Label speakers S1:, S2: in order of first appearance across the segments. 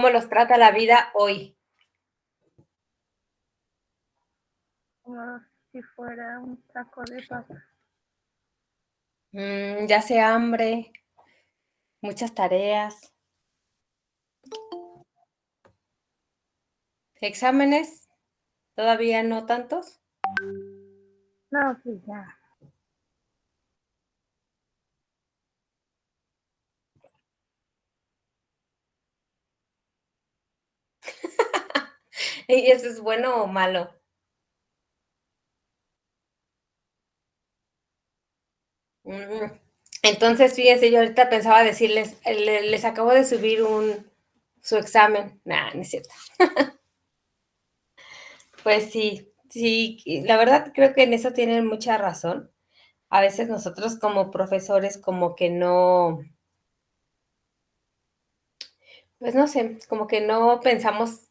S1: ¿Cómo los trata la vida hoy?
S2: Como si fuera un taco de papa.
S1: Ya sea hambre, muchas tareas, exámenes, todavía no tantos.
S2: No, sí, ya.
S1: ¿Y eso es bueno o malo? Mm, Entonces, fíjense, yo ahorita pensaba decirles, les acabo de subir su examen. Nah, no es cierto. Pues sí, sí, la verdad creo que en eso tienen mucha razón. A veces nosotros como profesores como que no, pues no sé, como que no pensamos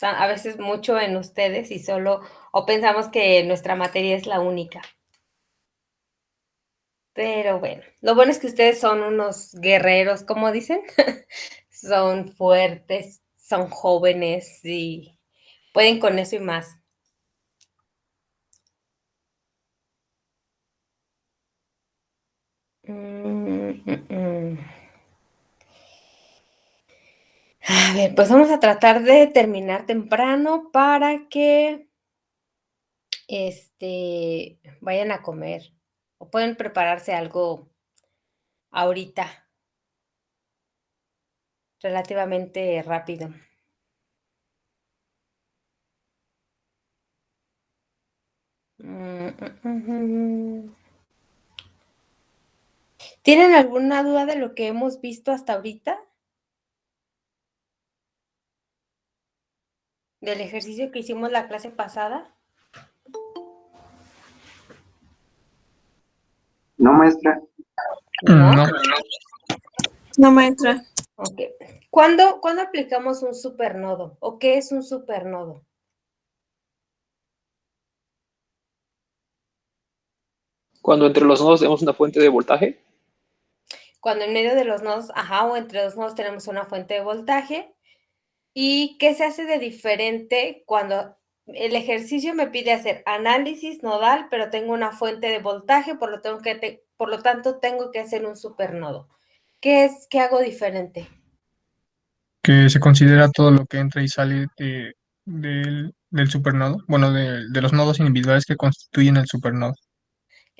S1: a veces mucho en ustedes y solo, o pensamos que nuestra materia es la única. Pero bueno, lo bueno es que ustedes son unos guerreros, como dicen, son fuertes, son jóvenes y pueden con eso y más. Mm, mm, mm. A ver, pues vamos a tratar de terminar temprano para que vayan a comer o pueden prepararse algo ahorita, relativamente rápido. Mm, mm. ¿Tienen alguna duda de lo que hemos visto hasta ahorita? ¿Del ejercicio que hicimos la clase pasada?
S3: No, maestra.
S1: ¿No?
S4: No,
S2: No, maestra.
S1: Ok. ¿Cuándo aplicamos un supernodo? ¿O qué es un supernodo?
S4: cuando entre los nodos tenemos una fuente de voltaje.
S1: Cuando en medio de los nodos, ajá, o entre los nodos tenemos una fuente de voltaje. ¿Y qué se hace de diferente cuando el ejercicio me pide hacer análisis nodal, pero tengo una fuente de voltaje, por lo tanto tengo que hacer un supernodo? ¿Qué hago diferente?
S4: Que se considera todo lo que entra y sale del supernodo, bueno, de los nodos individuales que constituyen el supernodo.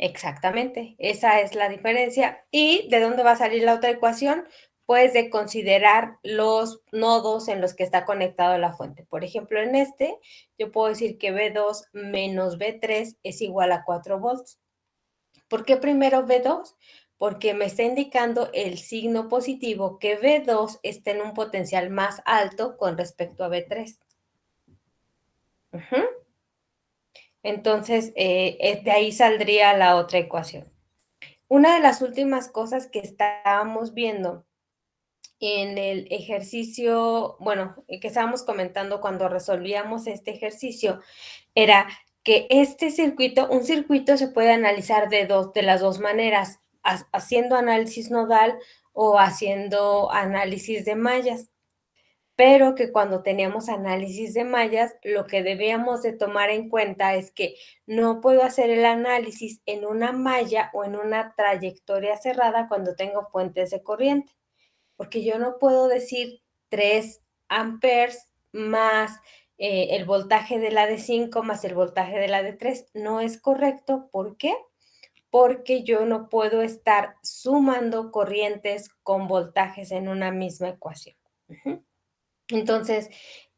S1: Exactamente, esa es la diferencia. ¿Y de dónde va a salir la otra ecuación? Pues de considerar los nodos en los que está conectado la fuente. Por ejemplo, en yo puedo decir que B2 menos B3 es igual a 4 volts. ¿Por qué primero B2? Porque me está indicando el signo positivo que B2 está en un potencial más alto con respecto a B3. Entonces, de ahí saldría la otra ecuación. Una de las últimas cosas que estábamos viendo en el ejercicio, bueno, que estábamos comentando cuando resolvíamos este ejercicio, era que un circuito se puede analizar de las dos maneras, haciendo análisis nodal o haciendo análisis de mallas, pero que cuando teníamos análisis de mallas, lo que debíamos de tomar en cuenta es que no puedo hacer el análisis en una malla o en una trayectoria cerrada cuando tengo fuentes de corriente, porque yo no puedo decir 3 amperes más el voltaje de la de 5 más el voltaje de la de 3. No es correcto. ¿Por qué? Porque yo no puedo estar sumando corrientes con voltajes en una misma ecuación. Entonces,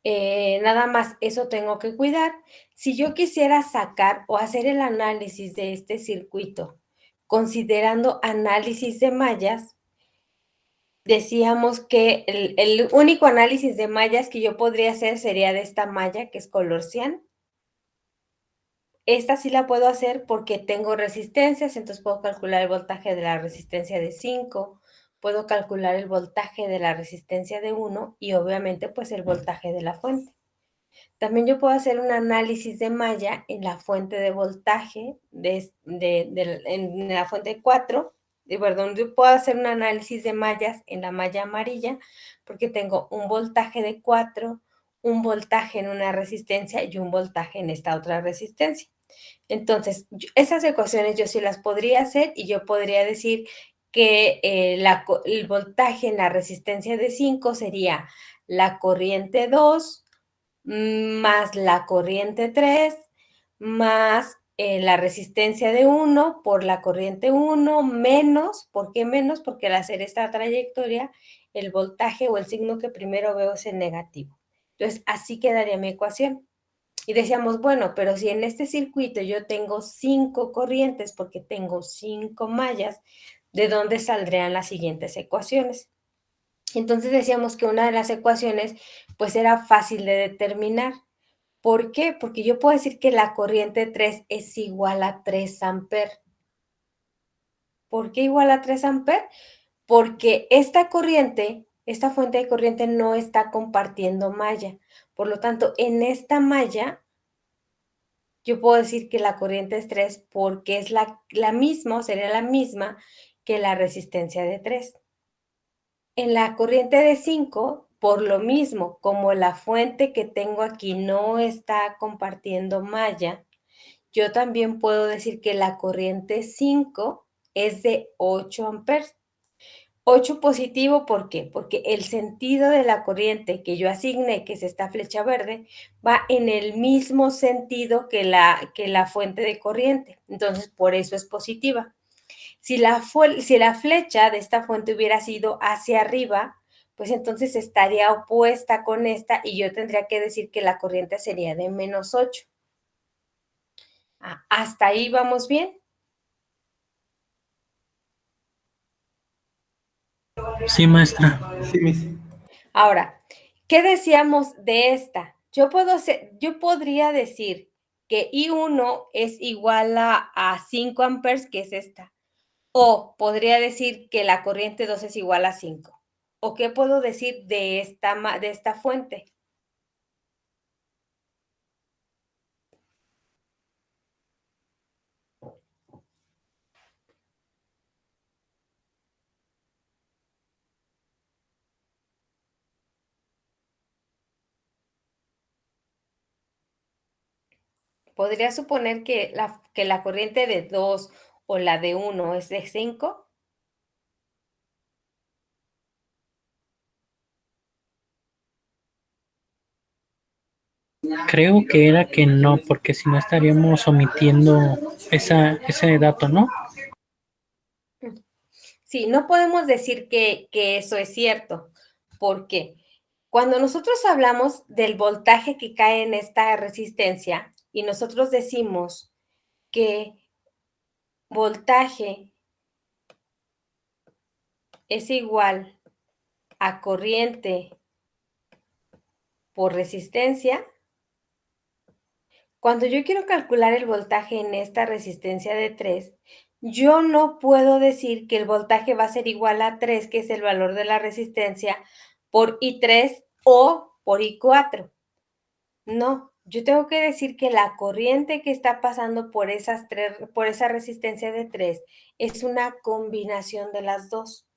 S1: nada más eso tengo que cuidar. Si yo quisiera sacar o hacer el análisis de este circuito, considerando análisis de mallas, decíamos que el único análisis de mallas que yo podría hacer sería de esta malla que es color cian. Esta sí la puedo hacer porque tengo resistencias, entonces puedo calcular el voltaje de la resistencia de 5, puedo calcular el voltaje de la resistencia de 1 y obviamente pues el voltaje de la fuente. También yo puedo hacer un análisis de malla en la fuente de voltaje, en la fuente 4, perdón, yo puedo hacer un análisis de mallas en la malla amarilla porque tengo un voltaje de 4, un voltaje en una resistencia y un voltaje en esta otra resistencia. Entonces, esas ecuaciones yo sí las podría hacer y yo podría decir que el voltaje en la resistencia de 5 sería la corriente 2 más la corriente 3 más la resistencia de 1 por la corriente 1 menos, ¿por qué menos? Porque al hacer esta trayectoria, el voltaje o el signo que primero veo es el negativo. Entonces, así quedaría mi ecuación. Y decíamos, bueno, pero si en este circuito yo tengo 5 corrientes porque tengo 5 mallas, ¿de dónde saldrían las siguientes ecuaciones? Entonces decíamos que una de las ecuaciones pues era fácil de determinar. ¿Por qué? Porque yo puedo decir que la corriente 3 es igual a 3 amperes. ¿Por qué igual a 3 amperes? Porque esta corriente, esta fuente de corriente no está compartiendo malla. Por lo tanto, en esta malla yo puedo decir que la corriente es 3 porque es la misma, o sería la misma que la resistencia de 3. En la corriente de 5, por lo mismo, como la fuente que tengo aquí no está compartiendo malla, yo también puedo decir que la corriente 5 es de 8 amperes. 8 positivo, ¿por qué? Porque el sentido de la corriente que yo asigné, que es esta flecha verde, va en el mismo sentido que la fuente de corriente. Entonces, por eso es positiva. Si la flecha de esta fuente hubiera sido hacia arriba, pues entonces estaría opuesta con esta y yo tendría que decir que la corriente sería de menos 8. ¿Hasta ahí vamos bien?
S3: Sí, maestra.
S5: Sí, Miss.
S1: Ahora, ¿qué decíamos de esta? Yo podría decir que I1 es igual a 5 amperes, que es esta. O podría decir que la corriente 2 es igual a 5. ¿O qué puedo decir de esta fuente? ¿Podría suponer que la corriente de 2 o la de 1 es de 5?
S3: Creo que era que no, porque si no estaríamos omitiendo ese dato, ¿no?
S1: Sí, no podemos decir que eso es cierto. ¿Por qué? Cuando nosotros hablamos del voltaje que cae en esta resistencia y nosotros decimos que voltaje es igual a corriente por resistencia, cuando yo quiero calcular el voltaje en esta resistencia de 3, yo no puedo decir que el voltaje va a ser igual a 3, que es el valor de la resistencia, por I3 o por I4. No, yo tengo que decir que la corriente que está pasando por esa resistencia de 3 es una combinación de las dos.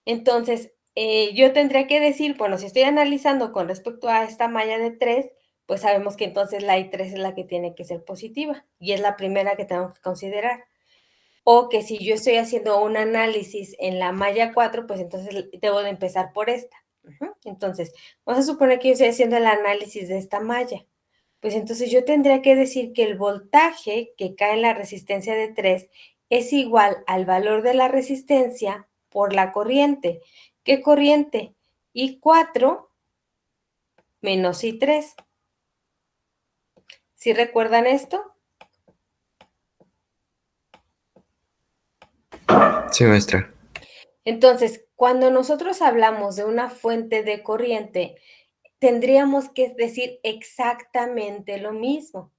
S1: Entonces, yo tendría que decir, bueno, si estoy analizando con respecto a esta malla de 3, pues sabemos que entonces la I3 es la que tiene que ser positiva y es la primera que tengo que considerar. O que si yo estoy haciendo un análisis en la malla 4, pues entonces debo de empezar por esta. Entonces, vamos a suponer que yo estoy haciendo el análisis de esta malla. Pues entonces yo tendría que decir que el voltaje que cae en la resistencia de 3 es igual al valor de la resistencia por la corriente. ¿Qué corriente? I4 menos I3. ¿Sí recuerdan esto?
S5: Sí, maestra.
S1: Entonces, cuando nosotros hablamos de una fuente de corriente, tendríamos que decir exactamente lo mismo.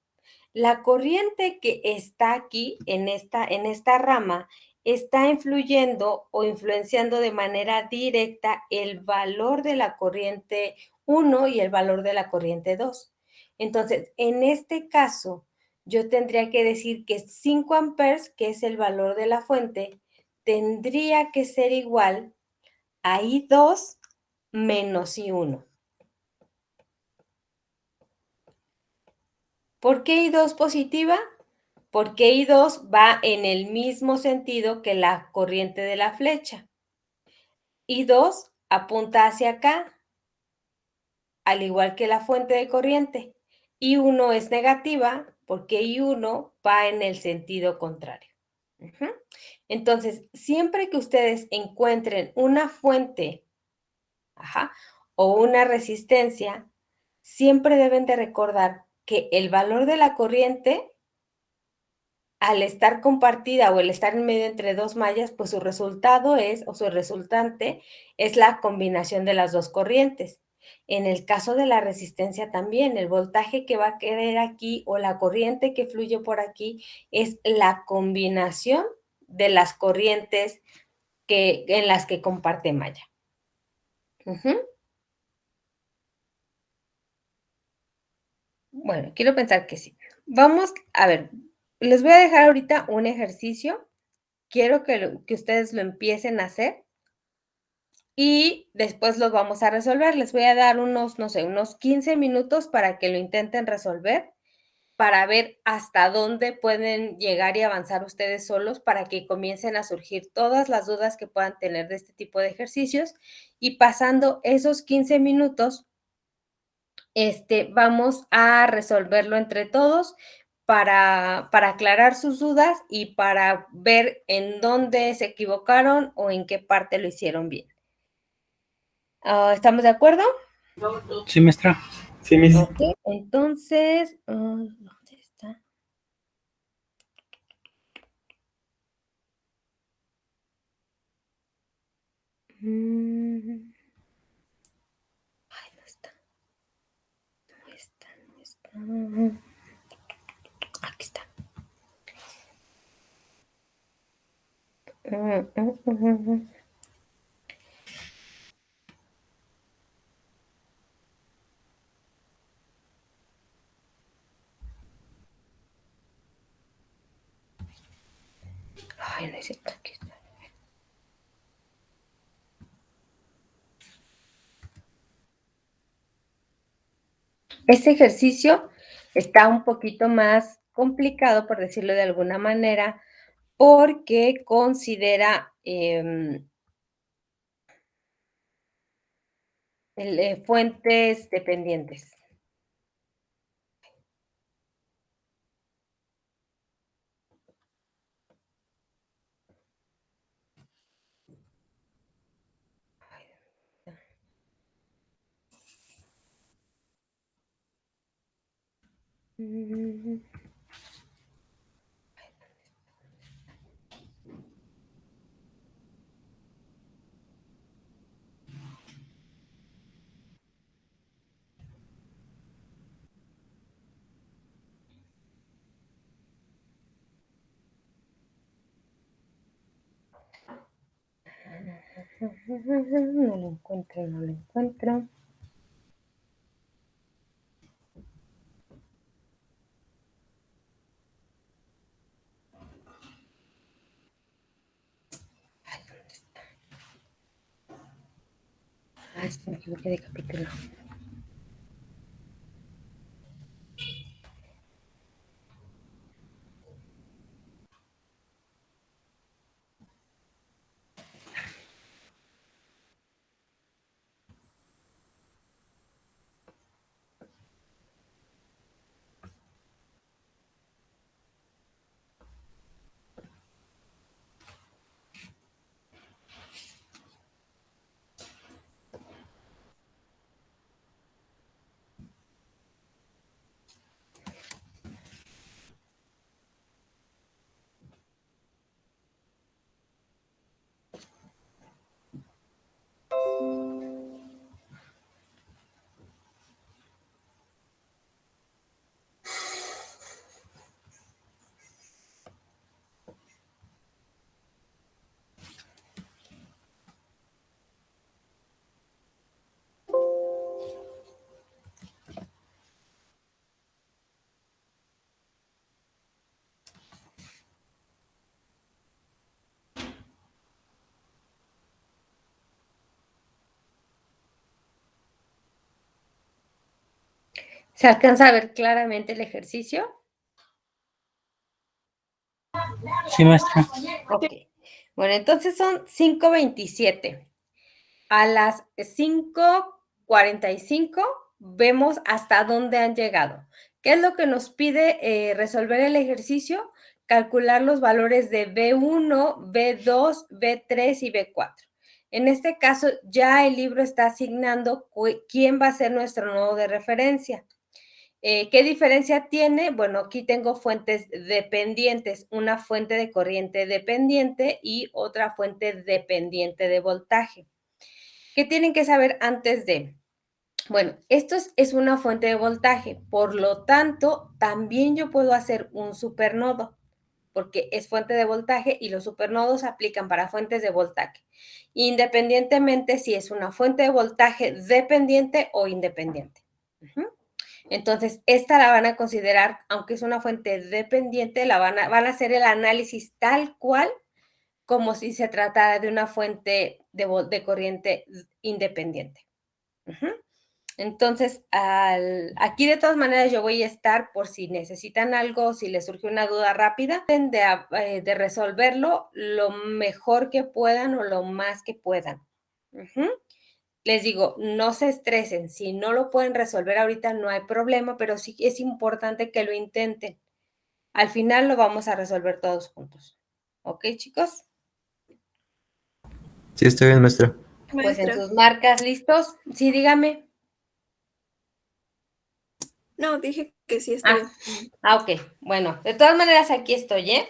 S1: La corriente que está aquí en esta rama está influyendo o influenciando de manera directa el valor de la corriente 1 y el valor de la corriente 2. Entonces, en este caso, yo tendría que decir que 5 amperes, que es el valor de la fuente, tendría que ser igual a I2 menos I1. ¿Por qué I2 positiva? Porque I2 va en el mismo sentido que la corriente de la flecha. I2 apunta hacia acá, al igual que la fuente de corriente. I1 es negativa porque I1 va en el sentido contrario. Entonces, siempre que ustedes encuentren una fuente o una resistencia, siempre deben de recordar que el valor de la corriente, al estar compartida o el estar en medio entre dos mallas, pues su resultado es, o su resultante, es la combinación de las dos corrientes. En el caso de la resistencia también, el voltaje que va a querer aquí o la corriente que fluye por aquí es la combinación de las corrientes en las que comparte malla. Bueno, quiero pensar que sí. Vamos a ver, les voy a dejar ahorita un ejercicio. Quiero que ustedes lo empiecen a hacer y después los vamos a resolver. Les voy a dar unos, no sé, unos 15 minutos para que lo intenten resolver, para ver hasta dónde pueden llegar y avanzar ustedes solos, para que comiencen a surgir todas las dudas que puedan tener de este tipo de ejercicios. Y pasando esos 15 minutos, vamos a resolverlo entre todos para aclarar sus dudas y para ver en dónde se equivocaron o en qué parte lo hicieron bien. ¿Estamos de acuerdo?
S3: Sí, maestra.
S5: Sí, Miss.
S1: Ok, entonces, ¿dónde está? Ay, no está. No está, no está. Aquí está. Ay, no es cierto, aquí está. Este ejercicio está un poquito más complicado, por decirlo de alguna manera, porque considera fuentes dependientes. No lo encuentro, no lo encuentro. Ay, ¿dónde está? Ay, me equivoqué de capítulo. ¿Se alcanza a ver claramente el ejercicio?
S3: Sí, maestra.
S1: Ok. Bueno, entonces son 5:27. A las 5:45 vemos hasta dónde han llegado. ¿Qué es lo que nos pide resolver el ejercicio? Calcular los valores de B1, B2, B3 y B4. En este caso, ya el libro está asignando quién va a ser nuestro nodo de referencia. ¿Qué diferencia tiene? Bueno, aquí tengo fuentes dependientes, una fuente de corriente dependiente y otra fuente dependiente de voltaje. ¿Qué tienen que saber antes de? Bueno, esto es una fuente de voltaje, por lo tanto, también yo puedo hacer un supernodo, porque es fuente de voltaje y los supernodos aplican para fuentes de voltaje, independientemente si es una fuente de voltaje dependiente o independiente. Entonces, esta la van a considerar, aunque es una fuente dependiente, van a hacer el análisis tal cual como si se tratara de una fuente de corriente independiente. Entonces, aquí de todas maneras yo voy a estar por si necesitan algo, si les surge una duda rápida, de resolverlo lo mejor que puedan o lo más que puedan. Les digo, no se estresen, si no lo pueden resolver ahorita no hay problema, pero sí es importante que lo intenten. Al final lo vamos a resolver todos juntos. ¿Ok, chicos?
S5: Sí, está bien, maestra.
S1: Pues en
S6: Maestra.
S1: sus marcas, ¿listos? Sí, dígame.
S6: No, dije que sí está bien.
S1: Ok. Bueno, de todas maneras aquí estoy, ¿eh?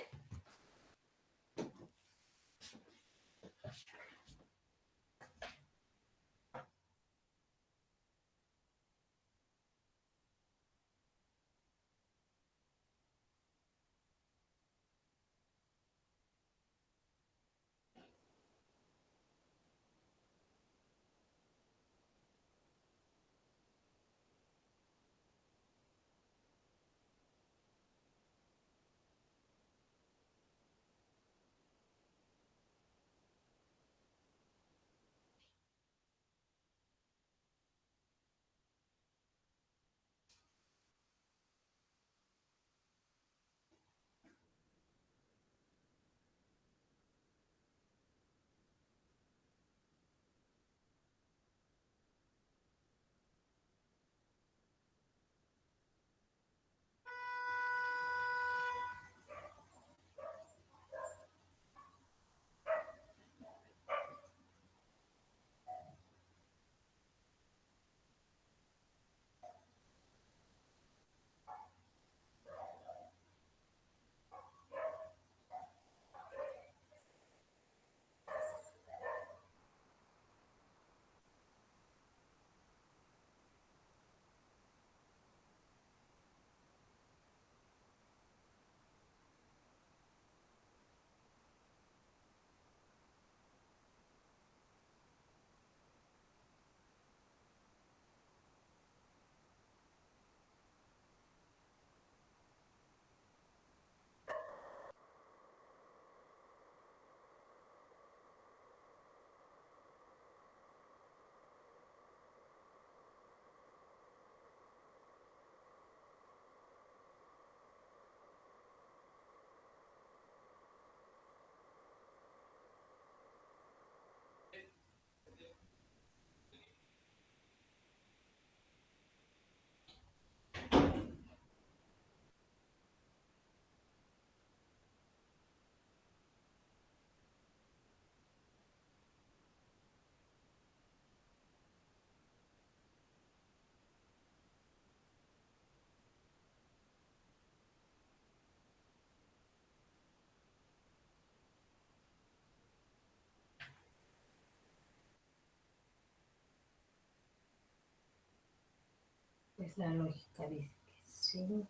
S1: Pues la lógica dice que sí.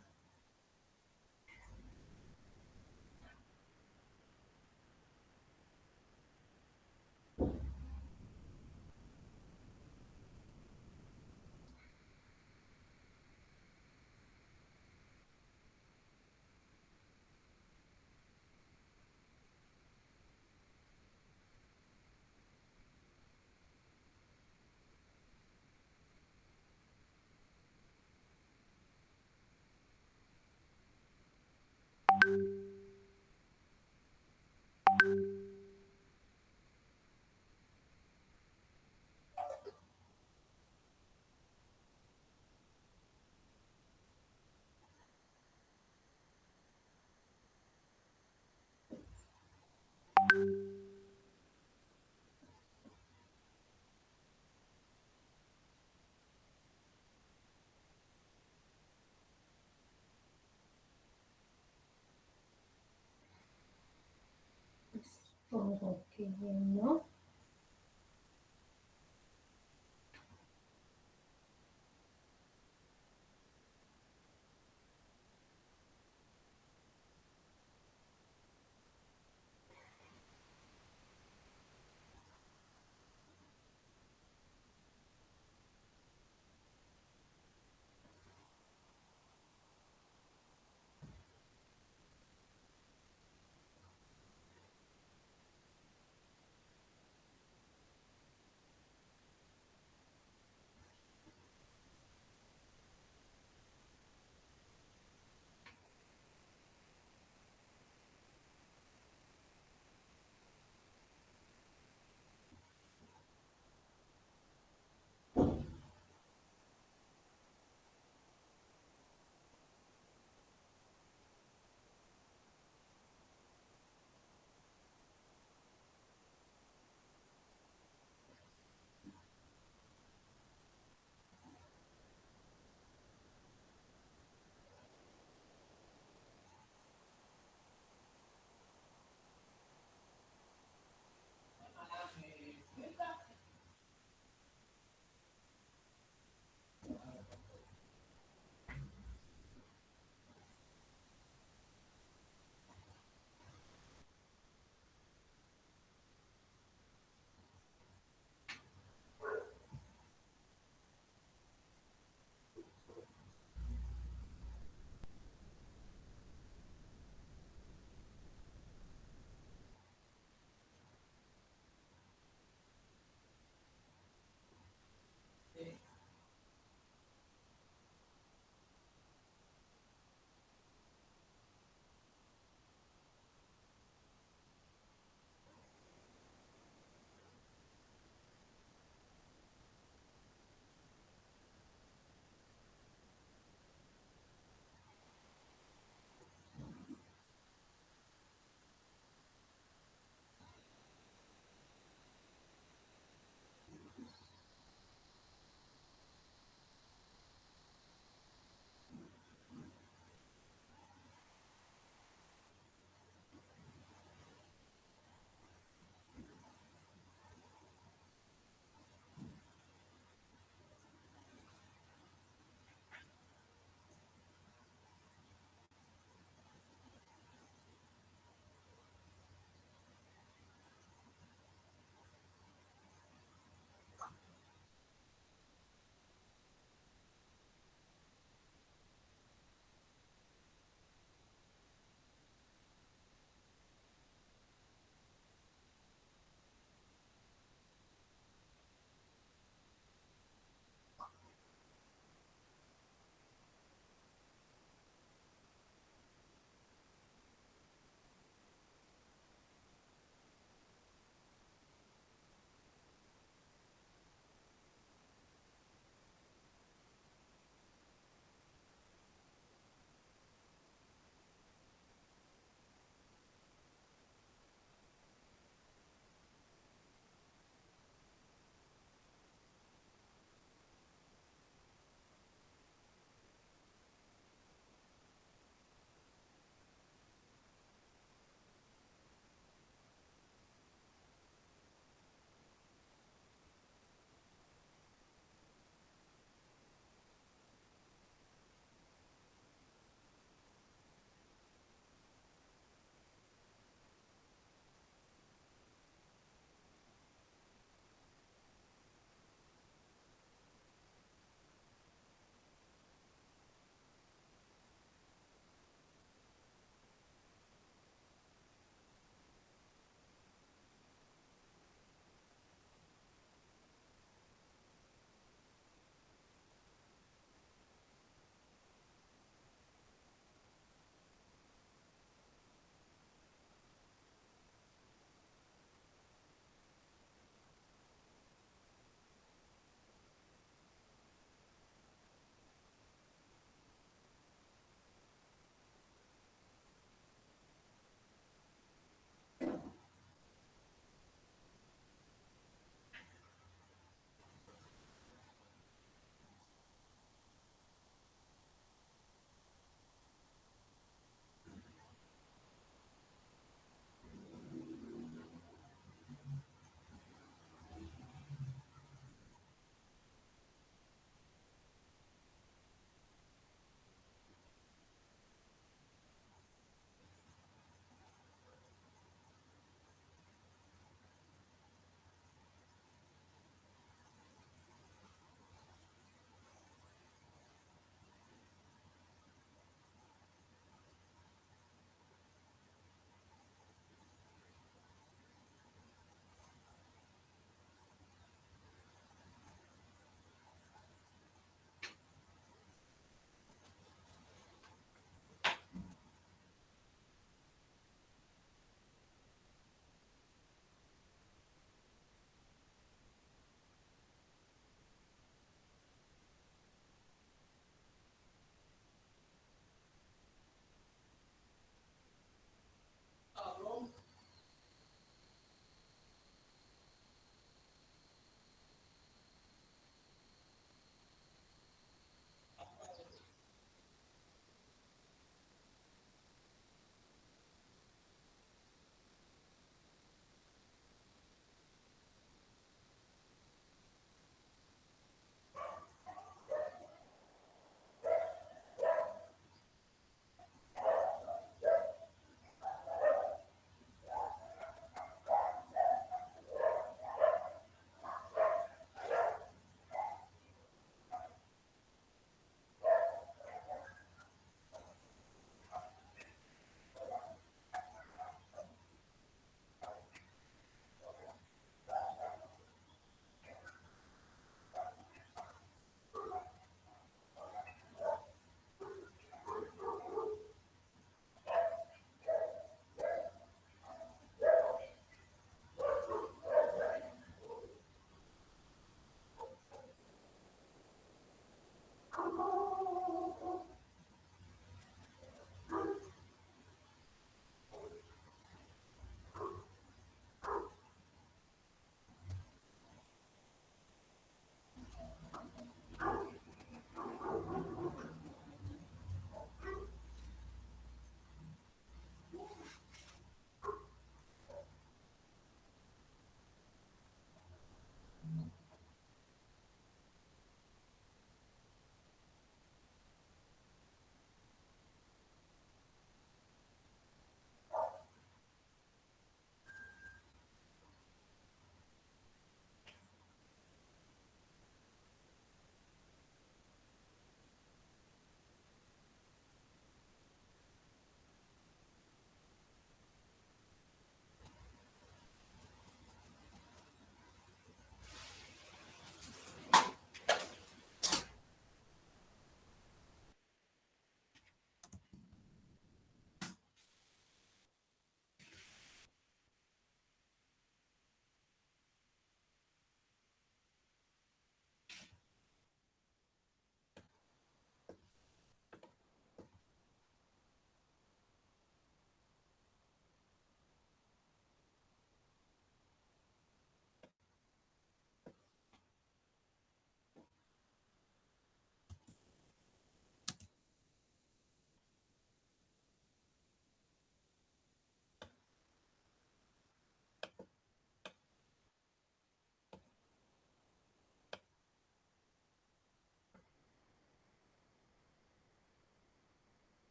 S1: Todo que no.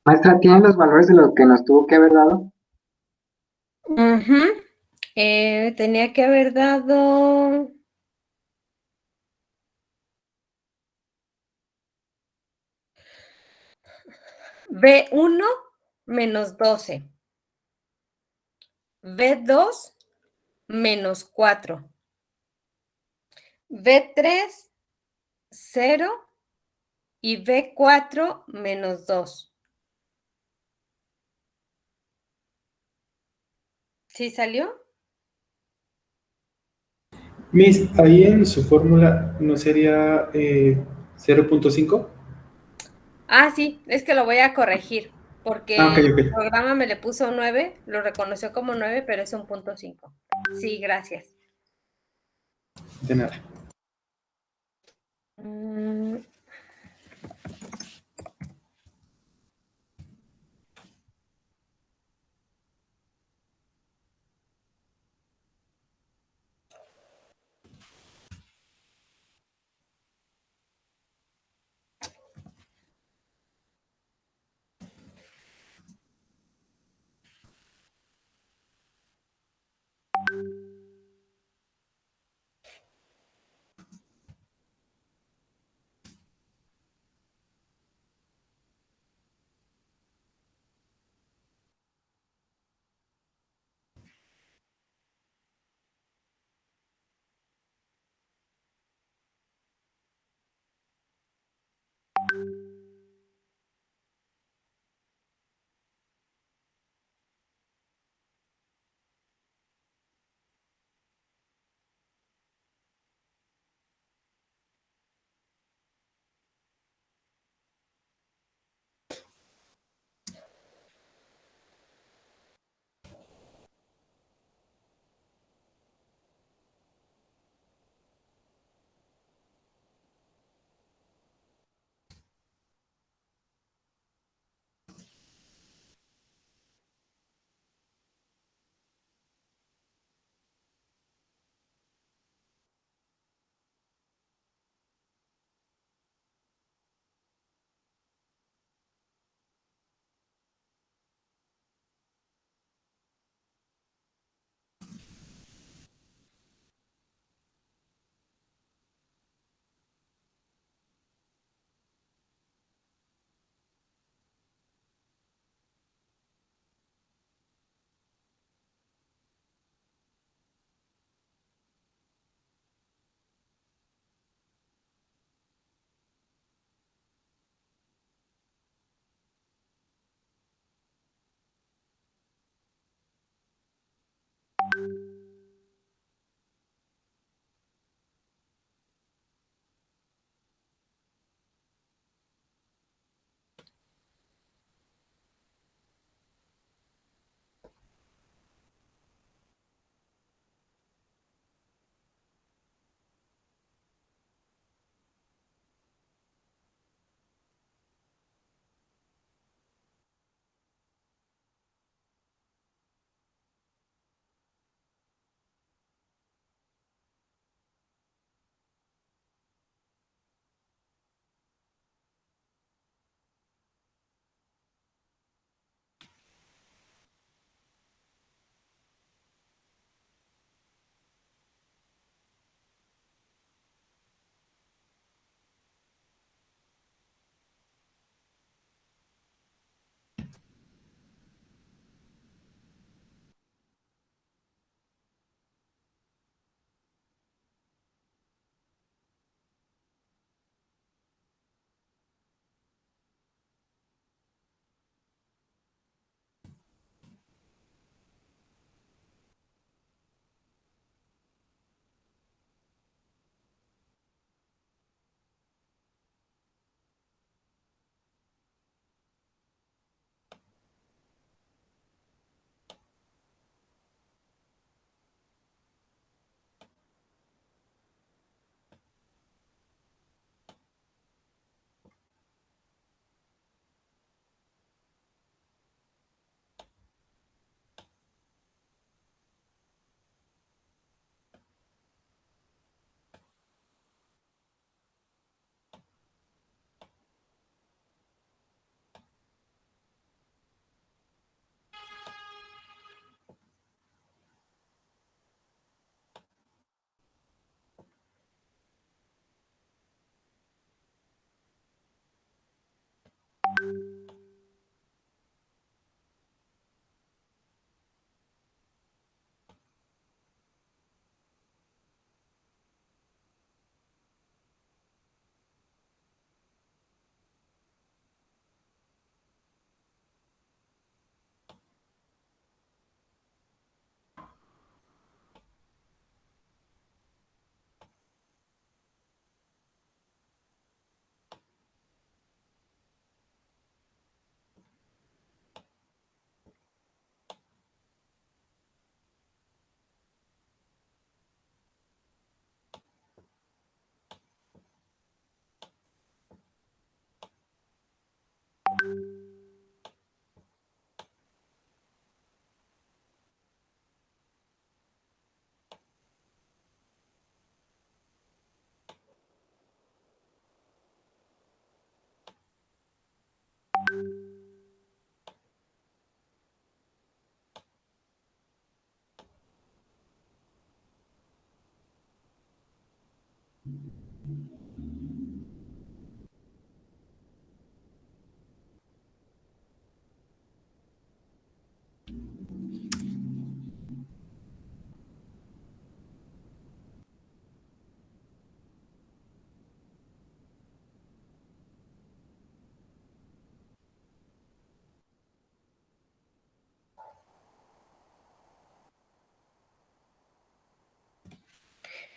S5: Maestra, ¿tienen los valores de lo que nos tuvo que haber dado?
S1: Ujú. Tenía que haber dado B1 menos 12, B2 menos 4, B3 0 y B4 menos 2. ¿Sí salió?
S7: Miss, ahí en su fórmula no sería 0.5.
S1: Ah, sí, es que lo voy a corregir,
S7: Ah, ok,
S1: porque el
S7: ok.
S1: programa me le puso 9, lo reconoció como 9, pero es un punto 5. Sí, gracias.
S7: De nada.
S1: Mm,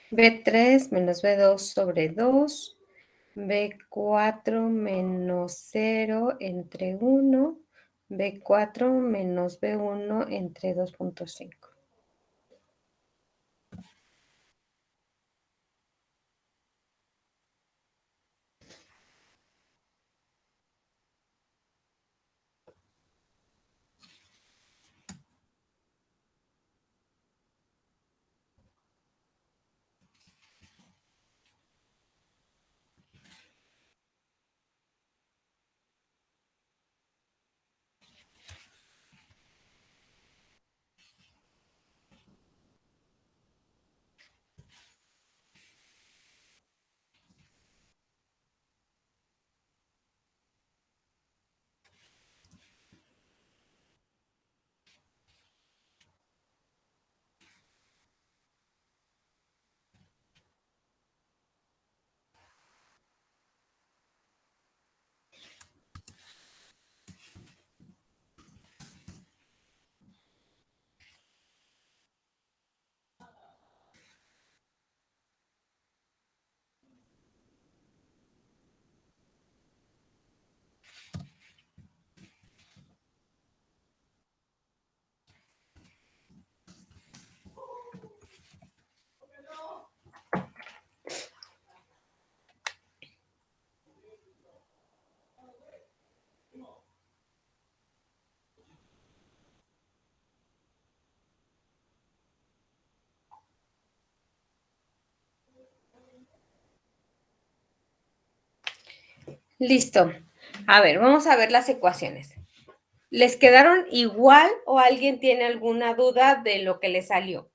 S1: B3 menos B2 sobre 2, B4 menos 0 entre 1, B4 menos B1 entre 2.5. Listo. A ver, vamos a ver las ecuaciones. ¿Les quedaron igual o alguien tiene alguna duda de lo que le salió?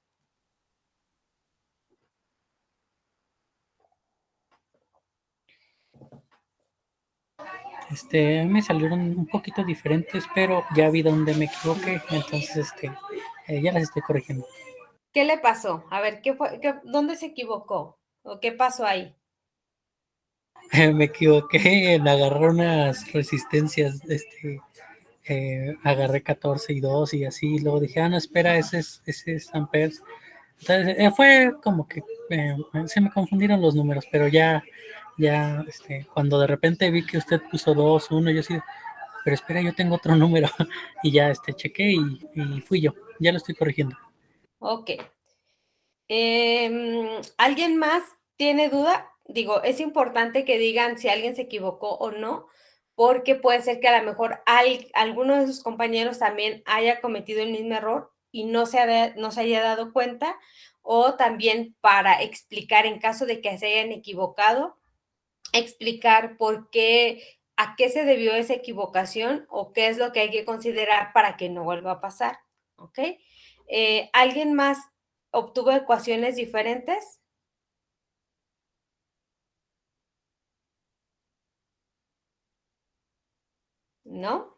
S3: Me salieron un poquito diferentes, pero ya vi donde me equivoqué, entonces ya las estoy corrigiendo.
S1: ¿Qué le pasó? A ver, ¿dónde se equivocó? ¿O qué pasó ahí?
S3: Me equivoqué en agarrar unas resistencias, agarré 14 y 2 y así, luego dije, no, espera, ese es amperes. Entonces, fue como que se me confundieron los números, pero ya, cuando de repente vi que usted puso 2, 1, yo así, pero espera, yo tengo otro número, y ya chequé y fui yo, ya lo estoy corrigiendo.
S1: Ok. ¿Alguien más tiene duda? Digo, es importante que digan si alguien se equivocó o no, porque puede ser que a lo mejor alguno de sus compañeros también haya cometido el mismo error y no se haya dado cuenta, o también para explicar en caso de que se hayan equivocado, explicar a qué se debió esa equivocación o qué es lo que hay que considerar para que no vuelva a pasar, ¿ok? ¿Alguien más obtuvo ecuaciones diferentes? ¿No?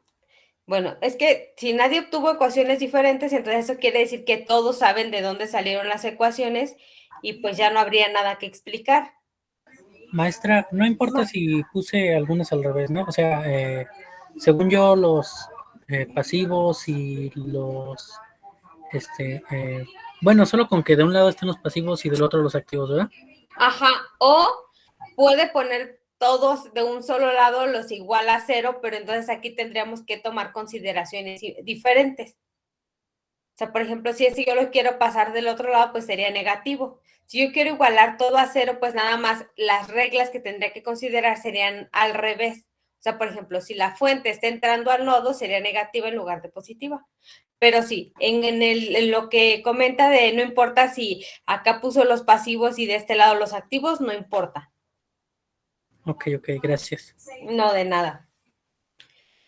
S1: Bueno, es que si nadie obtuvo ecuaciones diferentes, entonces eso quiere decir que todos saben de dónde salieron las ecuaciones y pues ya no habría nada que explicar.
S3: Maestra, no importa si puse algunas al revés, ¿no? O sea, según yo, los pasivos y los, bueno, solo con que de un lado estén los pasivos y del otro los activos, ¿verdad?
S1: Ajá, o puede poner todos de un solo lado los igual a 0, pero entonces aquí tendríamos que tomar consideraciones diferentes. O sea, por ejemplo, si yo lo quiero pasar del otro lado, pues sería negativo. Si yo quiero igualar todo a 0, pues nada más las reglas que tendría que considerar serían al revés. O sea, por ejemplo, si la fuente está entrando al nodo, sería negativa en lugar de positiva. Pero sí, en lo que comenta de no importa si acá puso los pasivos y de este lado los activos, no importa.
S3: Ok, gracias.
S1: No, de nada.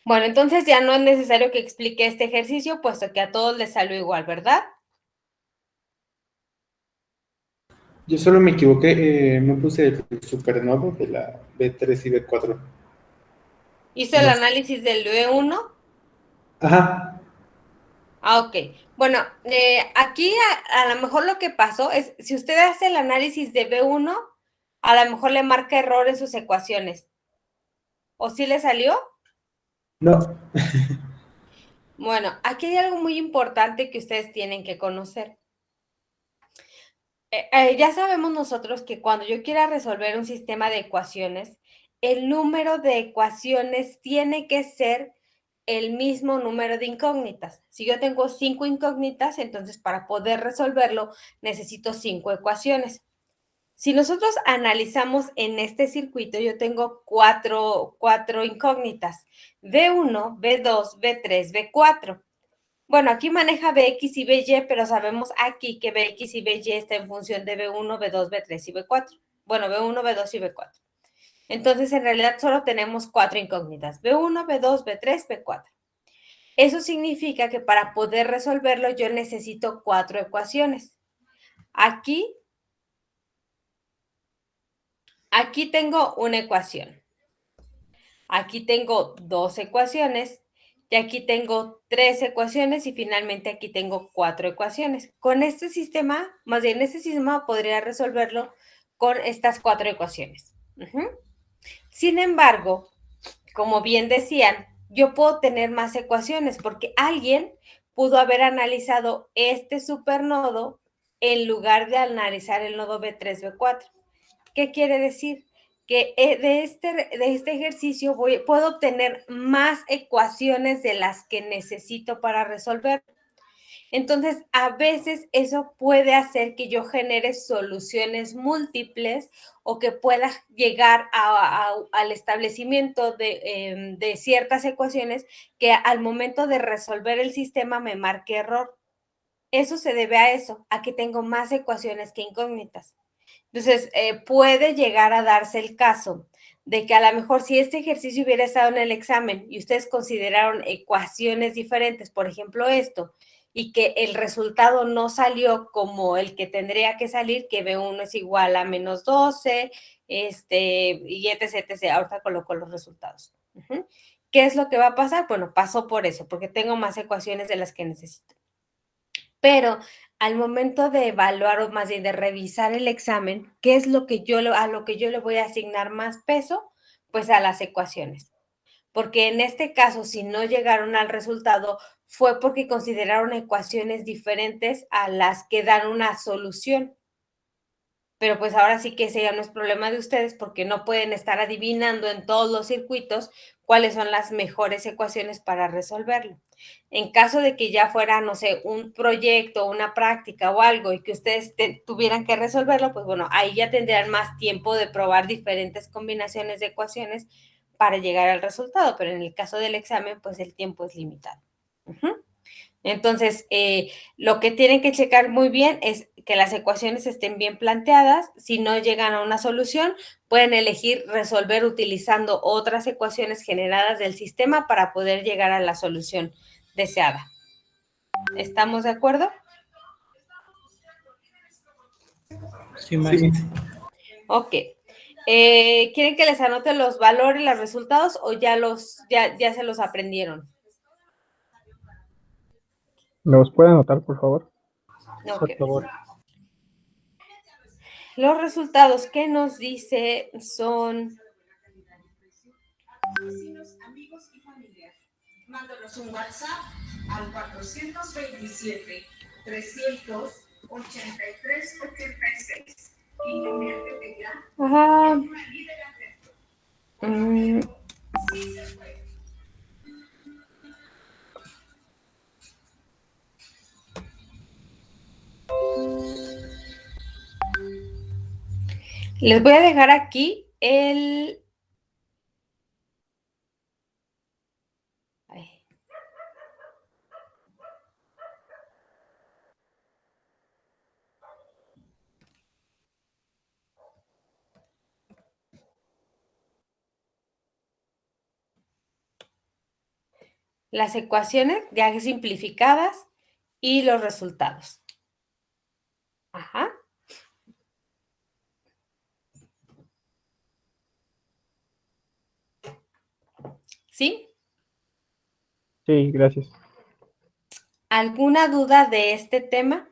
S1: Bueno, entonces ya no es necesario que explique este ejercicio, puesto que a todos les salió igual, ¿verdad?
S7: Yo solo me equivoqué, me puse el supernodo de la B3 y B4.
S1: ¿Hizo el análisis del B1?
S7: Ajá,
S1: Ah, ok. Bueno, aquí a lo mejor lo que pasó es, si usted hace el análisis de B1, a lo mejor le marca error en sus ecuaciones. ¿O sí le salió?
S7: no,
S1: Bueno, aquí hay algo muy importante que ustedes tienen que conocer. Ya sabemos nosotros que cuando yo quiera resolver un sistema de ecuaciones, el número de ecuaciones tiene que ser el mismo número de incógnitas. Si yo tengo 5 incógnitas, entonces para poder resolverlo necesito 5 ecuaciones. Si nosotros analizamos en este circuito, yo tengo cuatro incógnitas, B1, B2, B3, B4. Bueno, aquí maneja Bx y By, pero sabemos aquí que Bx y By está en función de B1, B2, B3 y B4. Bueno, B1, B2 y B4. Entonces, en realidad solo tenemos 4 incógnitas, B1, B2, B3, B4. Eso significa que para poder resolverlo yo necesito 4 ecuaciones. Aquí tengo una ecuación. Aquí tengo 2 ecuaciones y aquí tengo 3 ecuaciones y finalmente aquí tengo 4 ecuaciones. Con este sistema, más bien este sistema podría resolverlo con estas 4 ecuaciones. Sin embargo, como bien decían, yo puedo tener más ecuaciones porque alguien pudo haber analizado este supernodo en lugar de analizar el nodo B3, B4. ¿Qué quiere decir? Que de este ejercicio puedo obtener más ecuaciones de las que necesito para resolver. Entonces, a veces eso puede hacer que yo genere soluciones múltiples o que pueda llegar al establecimiento de ciertas ecuaciones que al momento de resolver el sistema me marque error. Eso se debe a eso, a que tengo más ecuaciones que incógnitas. Entonces, puede llegar a darse el caso de que a lo mejor si este ejercicio hubiera estado en el examen y ustedes consideraron ecuaciones diferentes, por ejemplo esto, y que el resultado no salió como el que tendría que salir, que B1 es igual a menos 12, y etc, etc. Ahorita coloco los resultados. ¿Qué es lo que va a pasar? Bueno, pasó por eso, porque tengo más ecuaciones de las que necesito. Pero al momento de evaluar o más bien de revisar el examen, ¿qué es lo que a lo que yo le voy a asignar más peso? Pues a las ecuaciones. Porque en este caso, si no llegaron al resultado, fue porque consideraron ecuaciones diferentes a las que dan una solución. Pero pues ahora sí que ese ya no es problema de ustedes porque no pueden estar adivinando en todos los circuitos cuáles son las mejores ecuaciones para resolverlo. En caso de que ya fuera, no sé, un proyecto, una práctica o algo y que ustedes tuvieran que resolverlo, pues bueno, ahí ya tendrían más tiempo de probar diferentes combinaciones de ecuaciones para llegar al resultado, pero en el caso del examen, pues el tiempo es limitado. Entonces, lo que tienen que checar muy bien es que las ecuaciones estén bien planteadas. Si no llegan a una solución, pueden elegir resolver utilizando otras ecuaciones generadas del sistema para poder llegar a la solución deseada. ¿Estamos de acuerdo?
S3: Sí, maestra.
S7: sí.
S1: Ok. ¿Quieren que les anote los valores, los resultados o ya se los aprendieron?
S4: ¿Los puede anotar, por favor?
S1: Ok.
S3: Por favor.
S1: Los resultados que nos dice son...
S8: Amigos y familia, mándanos un WhatsApp al 427-383-86 y conviértete ya en una líder atento.
S1: Les voy a dejar aquí el... las ecuaciones ya simplificadas y los resultados. Ajá. ¿Sí?
S4: Sí, gracias.
S1: ¿Alguna duda de este tema?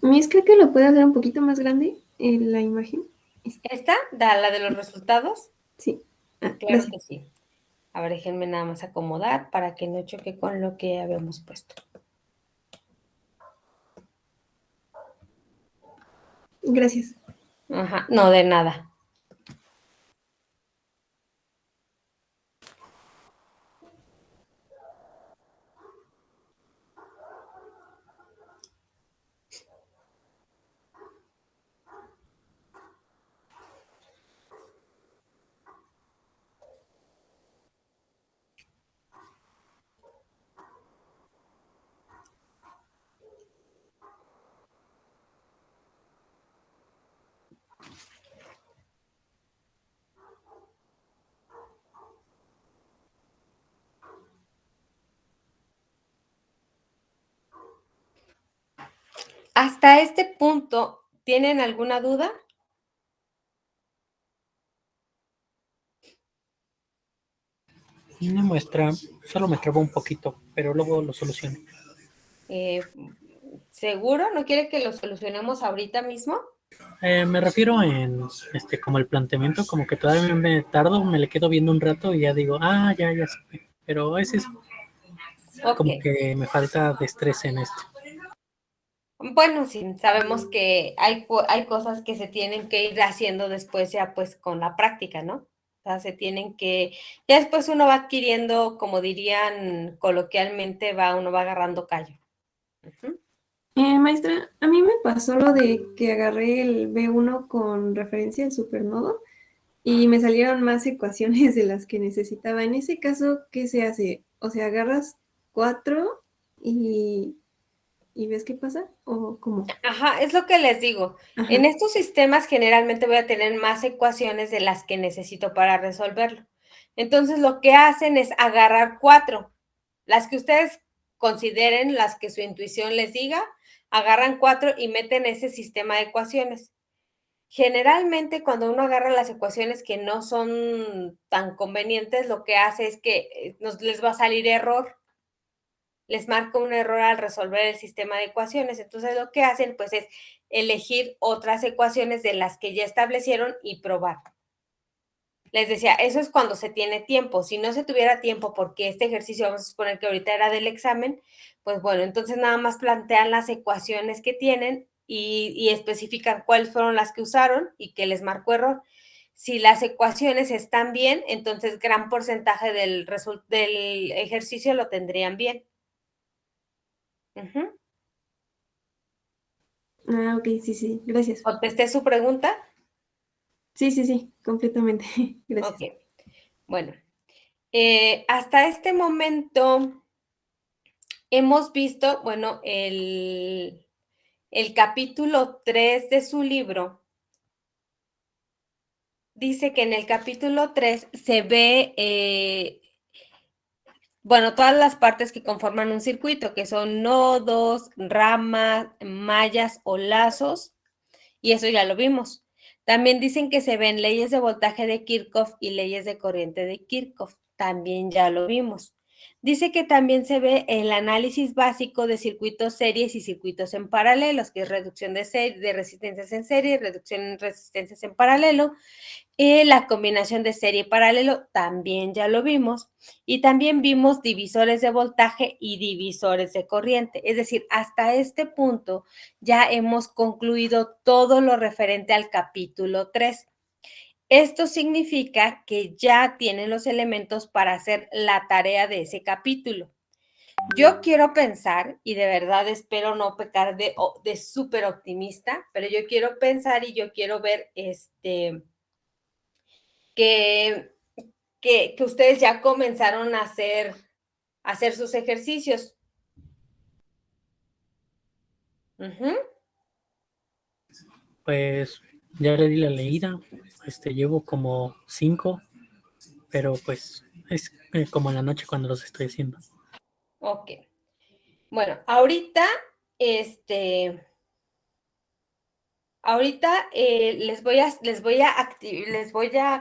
S6: Miss, ¿cree que lo puede hacer un poquito más grande en la imagen?
S1: ¿Esta? ¿La de los resultados?
S6: Sí. Ah,
S1: Claro
S6: gracias.
S1: que sí. A ver, déjenme nada más acomodar para que no choque con lo que habíamos puesto.
S6: Gracias.
S1: Ajá, no, de nada. Hasta este punto, ¿tienen alguna duda?
S3: Me muestra, solo me trabo un poquito, pero luego lo soluciono.
S1: ¿Seguro? ¿No quiere que lo solucionemos ahorita mismo?
S3: Me refiero en como el planteamiento, como que todavía me tardo, me le quedo viendo un rato y ya digo, ya sé. Pero ese es como
S1: Ok.
S3: que me falta destreza en esto.
S1: Bueno, sí, sabemos que hay cosas que se tienen que ir haciendo después ya pues con la práctica, ¿no? O sea, ya después uno va adquiriendo, como dirían coloquialmente, uno va agarrando callo. Ujú.
S6: Maestra, a mí me pasó lo de que agarré el B1 con referencia al supernodo y me salieron más ecuaciones de las que necesitaba. En ese caso, ¿qué se hace? O sea, agarras 4 y ves qué pasa, ¿o cómo?
S1: Ajá, es lo que les digo.
S6: Ajá.
S1: En estos sistemas generalmente voy a tener más ecuaciones de las que necesito para resolverlo. Entonces, lo que hacen es agarrar 4, las que ustedes consideren, las que su intuición les diga, agarran 4 y meten ese sistema de ecuaciones. Generalmente, cuando uno agarra las ecuaciones que no son tan convenientes, lo que hace es que les va a salir error, les marca un error al resolver el sistema de ecuaciones. Entonces, lo que hacen, pues, es elegir otras ecuaciones de las que ya establecieron y probar. Les decía, eso es cuando se tiene tiempo. Si no se tuviera tiempo, porque este ejercicio, vamos a suponer que ahorita era del examen, pues bueno, entonces nada más plantean las ecuaciones que tienen y especifican cuáles fueron las que usaron y que les marcó error. Si las ecuaciones están bien, entonces gran porcentaje del ejercicio lo tendrían bien. Ujú.
S6: Ah, ok, sí, gracias.
S1: ¿Contesté su pregunta?
S6: Sí, completamente. Gracias.
S1: Ok. Bueno, hasta este momento hemos visto, bueno, el capítulo 3 de su libro. Dice que en el capítulo 3 se ve, bueno, todas las partes que conforman un circuito, que son nodos, ramas, mallas o lazos, y eso ya lo vimos. También dicen que se ven leyes de voltaje de Kirchhoff y leyes de corriente de Kirchhoff. También ya lo vimos. Dice que también se ve el análisis básico de circuitos series y circuitos en paralelos, que es reducción de resistencias en serie, reducción en resistencias en paralelo. La combinación de serie y paralelo también ya lo vimos. Y también vimos divisores de voltaje y divisores de corriente. Es decir, hasta este punto ya hemos concluido todo lo referente al capítulo 3. Esto significa que ya tienen los elementos para hacer la tarea de ese capítulo. Yo quiero pensar, y de verdad espero no pecar de súper optimista, pero yo quiero pensar y yo quiero ver que, que ustedes ya comenzaron a hacer sus ejercicios. Ujú.
S3: Pues ya le di la leída, llevo como 5, pero pues es como en la noche cuando los estoy haciendo.
S1: Ok. Bueno, ahorita, Ahorita les voy a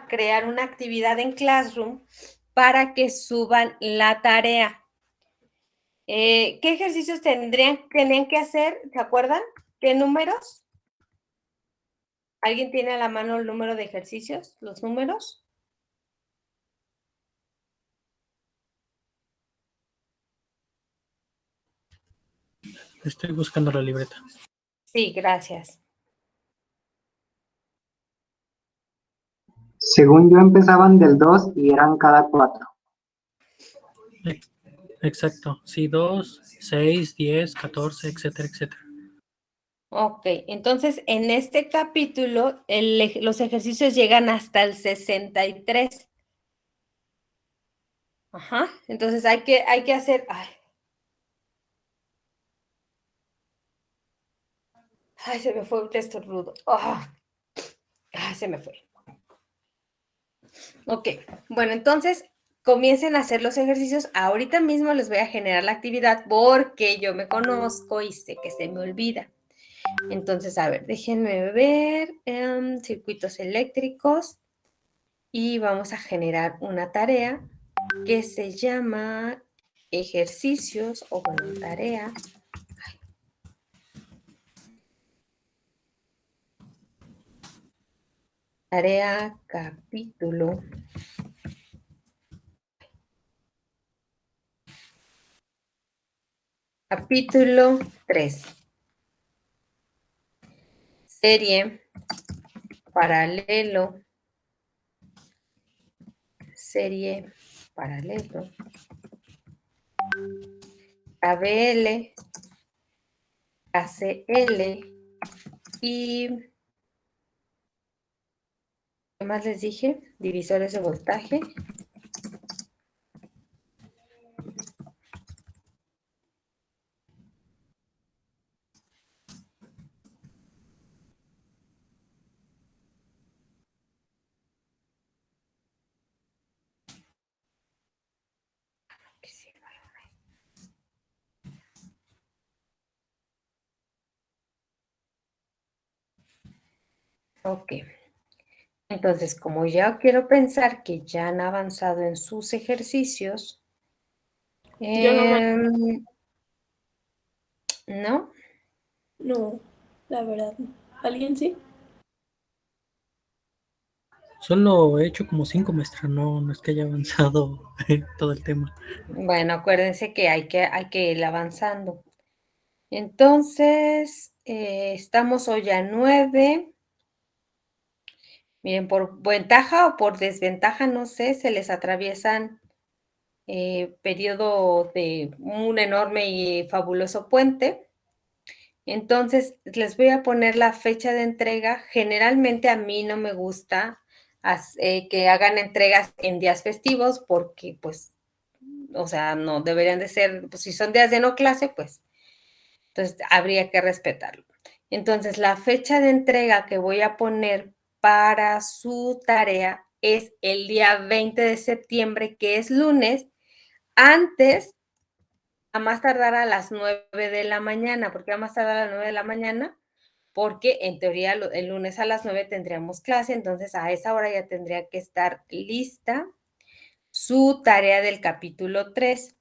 S1: crear una actividad en Classroom para que suban la tarea. ¿Qué ejercicios tenían que hacer? ¿Se acuerdan? ¿Qué números? ¿Alguien tiene a la mano el número de ejercicios? ¿Los números?
S3: Estoy buscando la libreta.
S1: Sí, gracias.
S5: Según yo empezaban del 2 y eran cada 4.
S3: Exacto. Sí, 2, 6, 10, 14, etcétera, etcétera.
S1: Ok, entonces en este capítulo los ejercicios llegan hasta el 63. Ajá, entonces hay que hacer... Ay, se me fue un texto rudo. Se me fue. Ok, bueno, entonces comiencen a hacer los ejercicios. Ahorita mismo les voy a generar la actividad porque yo me conozco y sé que se me olvida. Entonces, a ver, déjenme ver circuitos eléctricos y vamos a generar una tarea que se llama ejercicios o bueno, tarea. Tarea capítulo. Capítulo 3. Serie paralelo. Serie paralelo. ABL. ACL. Y ¿qué más les dije? Divisores de voltaje. Ok. Entonces, como ya quiero pensar que ya han avanzado en sus ejercicios,
S2: Yo no
S1: ¿no?
S2: No, la verdad no. ¿Alguien sí?
S3: Solo he hecho como 5, maestra, no es que haya avanzado todo el tema.
S1: Bueno, acuérdense que hay que ir avanzando. Entonces, estamos hoy a 9. Miren, por ventaja o por desventaja, no sé, se les atraviesan periodo de un enorme y fabuloso puente. Entonces, les voy a poner la fecha de entrega. Generalmente a mí no me gusta que hagan entregas en días festivos porque, pues, o sea, no deberían de ser, pues si son días de no clase, pues, entonces habría que respetarlo. Entonces, la fecha de entrega que voy a poner para su tarea es el día 20 de septiembre, que es lunes, antes, a más tardar a las 9 de la mañana. ¿Por qué a más tardar a las 9 de la mañana? Porque en teoría el lunes a las 9 tendríamos clase, entonces a esa hora ya tendría que estar lista su tarea del capítulo 3.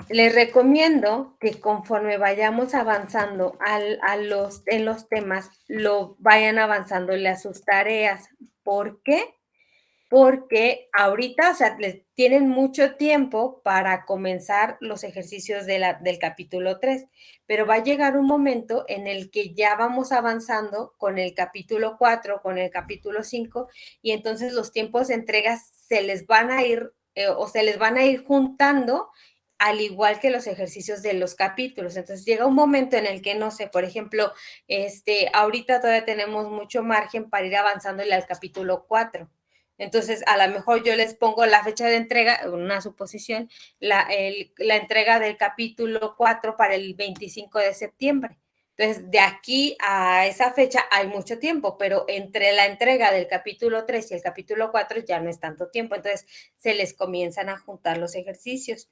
S1: Les recomiendo que conforme vayamos avanzando en los temas, lo vayan avanzándole a sus tareas. ¿Por qué? Porque ahorita, o sea, les tienen mucho tiempo para comenzar los ejercicios del capítulo 3, pero va a llegar un momento en el que ya vamos avanzando con el capítulo 4, con el capítulo 5, y entonces los tiempos de entrega se les van a ir juntando al igual que los ejercicios de los capítulos. Entonces llega un momento en el que, no sé, por ejemplo, ahorita todavía tenemos mucho margen para ir avanzándole al capítulo 4. Entonces, a lo mejor yo les pongo la fecha de entrega, una suposición, la entrega del capítulo 4 para el 25 de septiembre. Entonces, de aquí a esa fecha hay mucho tiempo, pero entre la entrega del capítulo 3 y el capítulo 4 ya no es tanto tiempo. Entonces, se les comienzan a juntar los ejercicios.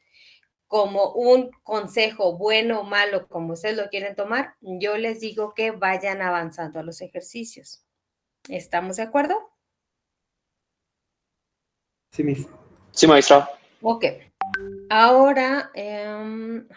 S1: como un consejo bueno o malo, como ustedes lo quieren tomar, yo les digo que vayan avanzando a los ejercicios. ¿Estamos de acuerdo?
S7: Sí, Miss.
S9: Sí, maestra.
S1: Ok. Ahora, en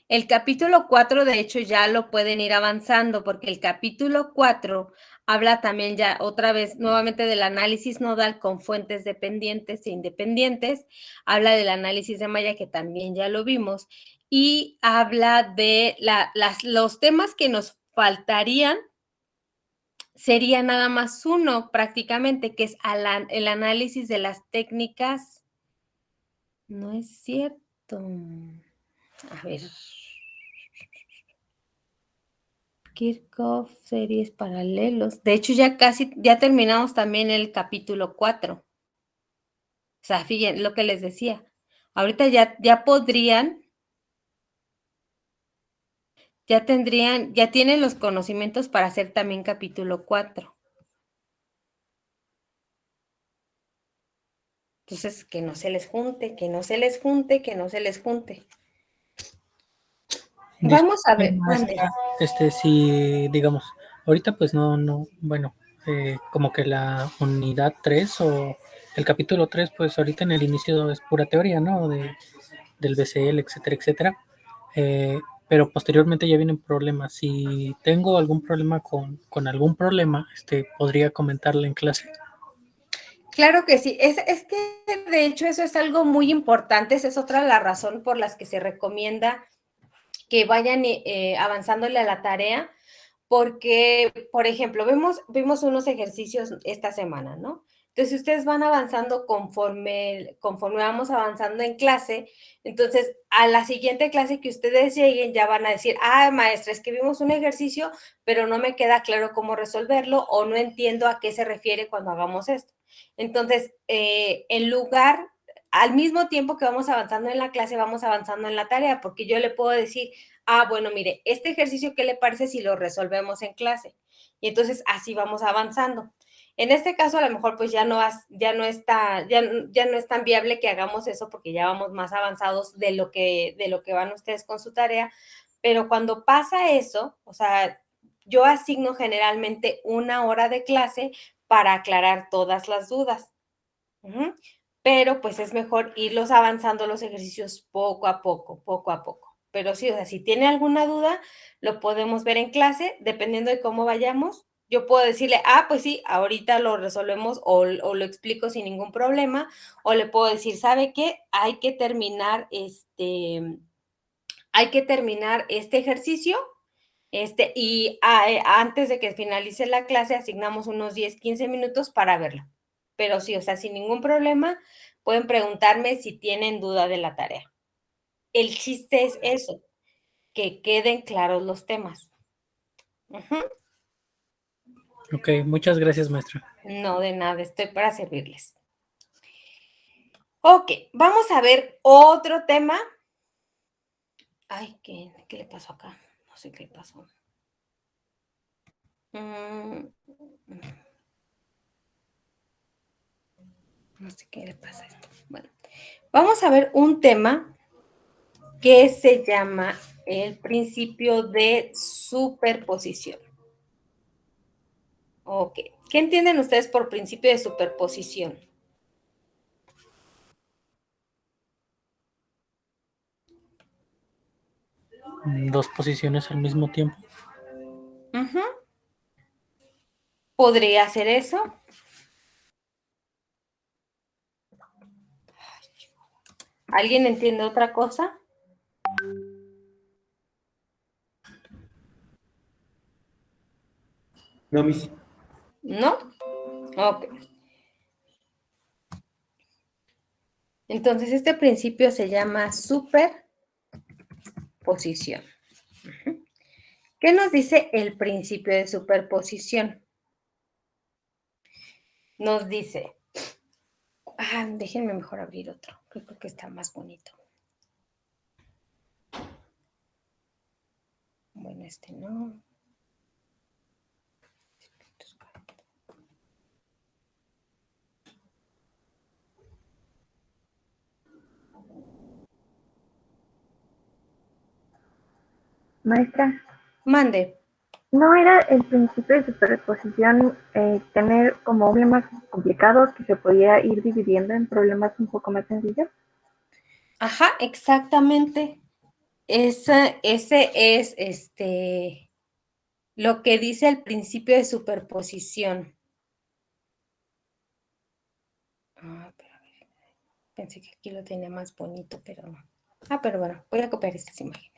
S1: el capítulo 4, de hecho, ya lo pueden ir avanzando, porque el capítulo 4 habla también ya otra vez nuevamente del análisis nodal con fuentes dependientes e independientes, habla del análisis de malla, que también ya lo vimos, y habla de los temas que nos faltarían. Sería nada más uno prácticamente, que es el análisis de las técnicas. No es cierto. A ver. Kirchhoff, series paralelos. De hecho, ya terminamos también el capítulo 4. O sea, fíjense lo que les decía. Ahorita ya podrían, ya tienen los conocimientos para hacer también capítulo 4. Entonces, que no se les junte, que no se les junte, que no se les junte. Vamos a ver,
S3: Maestra, si digamos, ahorita pues no, bueno, como que la unidad 3 o el capítulo 3 pues ahorita en el inicio es pura teoría, ¿no? Del BCL, etcétera, etcétera. Pero posteriormente ya vienen problemas. Si tengo algún problema con algún problema, podría comentarle en clase.
S1: Claro que sí, es que de hecho eso es algo muy importante, esa es otra de la razón por las que se recomienda que vayan avanzándole a la tarea, porque, por ejemplo, vimos unos ejercicios esta semana, ¿no? Entonces, si ustedes van avanzando conforme vamos avanzando en clase, entonces a la siguiente clase que ustedes lleguen ya van a decir, maestra, es que vimos un ejercicio, pero no me queda claro cómo resolverlo o no entiendo a qué se refiere cuando hagamos esto. Entonces, al mismo tiempo que vamos avanzando en la clase, vamos avanzando en la tarea, porque yo le puedo decir, bueno, mire, este ejercicio, ¿qué le parece si lo resolvemos en clase? Y entonces así vamos avanzando. En este caso, a lo mejor, pues ya no es tan viable que hagamos eso, porque ya vamos más avanzados de lo que van ustedes con su tarea. Pero cuando pasa eso, o sea, yo asigno generalmente 1 hora de clase para aclarar todas las dudas. Pero pues es mejor irlos avanzando los ejercicios poco a poco, poco a poco. Pero sí, o sea, si tiene alguna duda, lo podemos ver en clase, dependiendo de cómo vayamos. Yo puedo decirle, pues sí, ahorita lo resolvemos o lo explico sin ningún problema, o le puedo decir, ¿sabe qué? Hay que terminar este ejercicio, y antes de que finalice la clase, asignamos unos 10, 15 minutos para verlo. Pero sí, o sea, sin ningún problema, pueden preguntarme si tienen duda de la tarea. El chiste es eso, que queden claros los temas.
S3: Ok, muchas gracias, maestra.
S1: No, de nada, estoy para servirles. Ok, vamos a ver otro tema. Ay, ¿qué le pasó acá? No sé qué le pasó. No sé qué le pasa a esto. Bueno, vamos a ver un tema que se llama el principio de superposición. Ok, ¿qué entienden ustedes por principio de superposición?
S3: Dos posiciones al mismo tiempo.
S1: ¿Podría ser eso? ¿Alguien entiende otra cosa?
S7: No, Miss.
S1: ¿No? Ok. Entonces, este principio se llama superposición. ¿Qué nos dice el principio de superposición? Nos dice, déjenme mejor abrir otro, creo que está más bonito. Bueno, no.
S2: Maestra,
S1: Mande.
S2: ¿no era el principio de superposición tener como problemas complicados que se podía ir dividiendo en problemas un poco más sencillos?
S1: Ajá, exactamente. Ese es lo que dice el principio de superposición. Pero a ver, pensé que aquí lo tenía más bonito, pero... pero bueno, voy a copiar estas imágenes.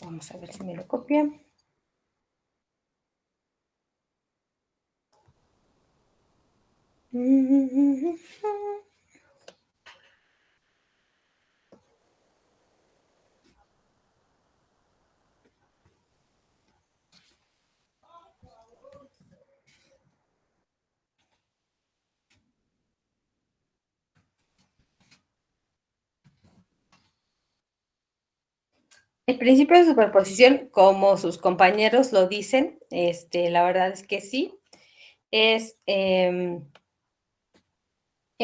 S1: Vamos a ver si me lo copia. El principio de superposición, como sus compañeros lo dicen, la verdad es que sí, es el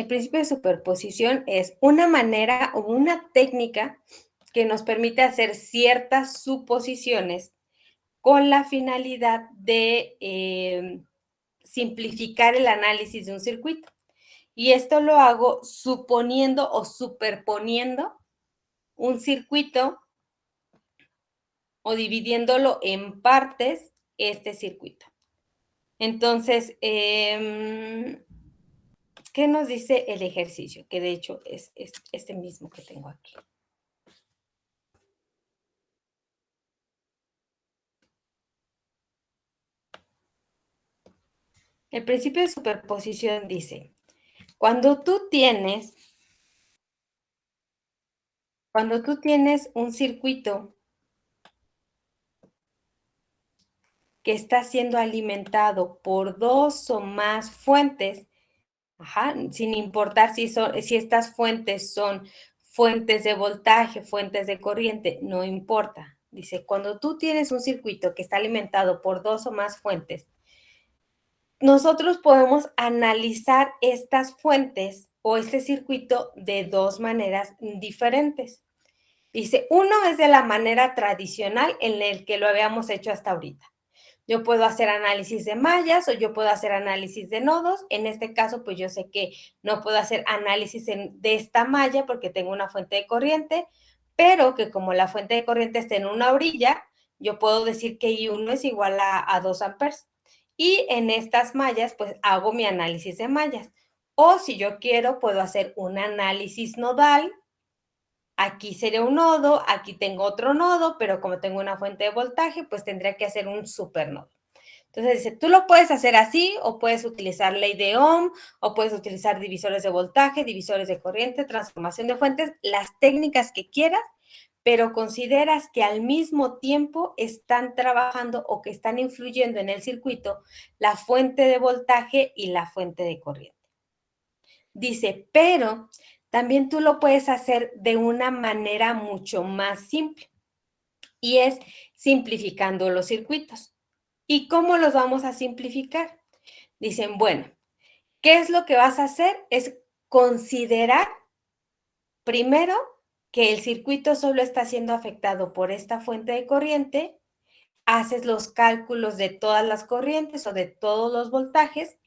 S1: principio de superposición es una manera o una técnica que nos permite hacer ciertas suposiciones con la finalidad de simplificar el análisis de un circuito. Y esto lo hago suponiendo o superponiendo un circuito o dividiéndolo en partes este circuito. Entonces, ¿qué nos dice el ejercicio? Que de hecho es este mismo que tengo aquí. El principio de superposición dice, cuando tú tienes un circuito que está siendo alimentado por dos o más fuentes, sin importar si estas fuentes son fuentes de voltaje, fuentes de corriente, no importa. Dice, cuando tú tienes un circuito que está alimentado por dos o más fuentes, nosotros podemos analizar estas fuentes o este circuito de dos maneras diferentes. Dice, uno es de la manera tradicional en la que lo habíamos hecho hasta ahorita. Yo puedo hacer análisis de mallas o yo puedo hacer análisis de nodos. En este caso, pues yo sé que no puedo hacer análisis de esta malla porque tengo una fuente de corriente, pero que como la fuente de corriente está en una orilla, yo puedo decir que I1 es igual a 2 amperes. Y en estas mallas, pues hago mi análisis de mallas. O si yo quiero, puedo hacer un análisis nodal. Aquí sería un nodo, aquí tengo otro nodo, pero como tengo una fuente de voltaje, pues tendría que hacer un supernodo. Entonces dice, tú lo puedes hacer así, o puedes utilizar ley de Ohm, o puedes utilizar divisores de voltaje, divisores de corriente, transformación de fuentes, las técnicas que quieras, pero consideras que al mismo tiempo están trabajando o que están influyendo en el circuito la fuente de voltaje y la fuente de corriente. Dice, pero también tú lo puedes hacer de una manera mucho más simple y es simplificando los circuitos. ¿Y cómo los vamos a simplificar? Dicen, bueno, ¿qué es lo que vas a hacer? Es considerar primero que el circuito solo está siendo afectado por esta fuente de corriente, haces los cálculos de todas las corrientes o de todos los voltajes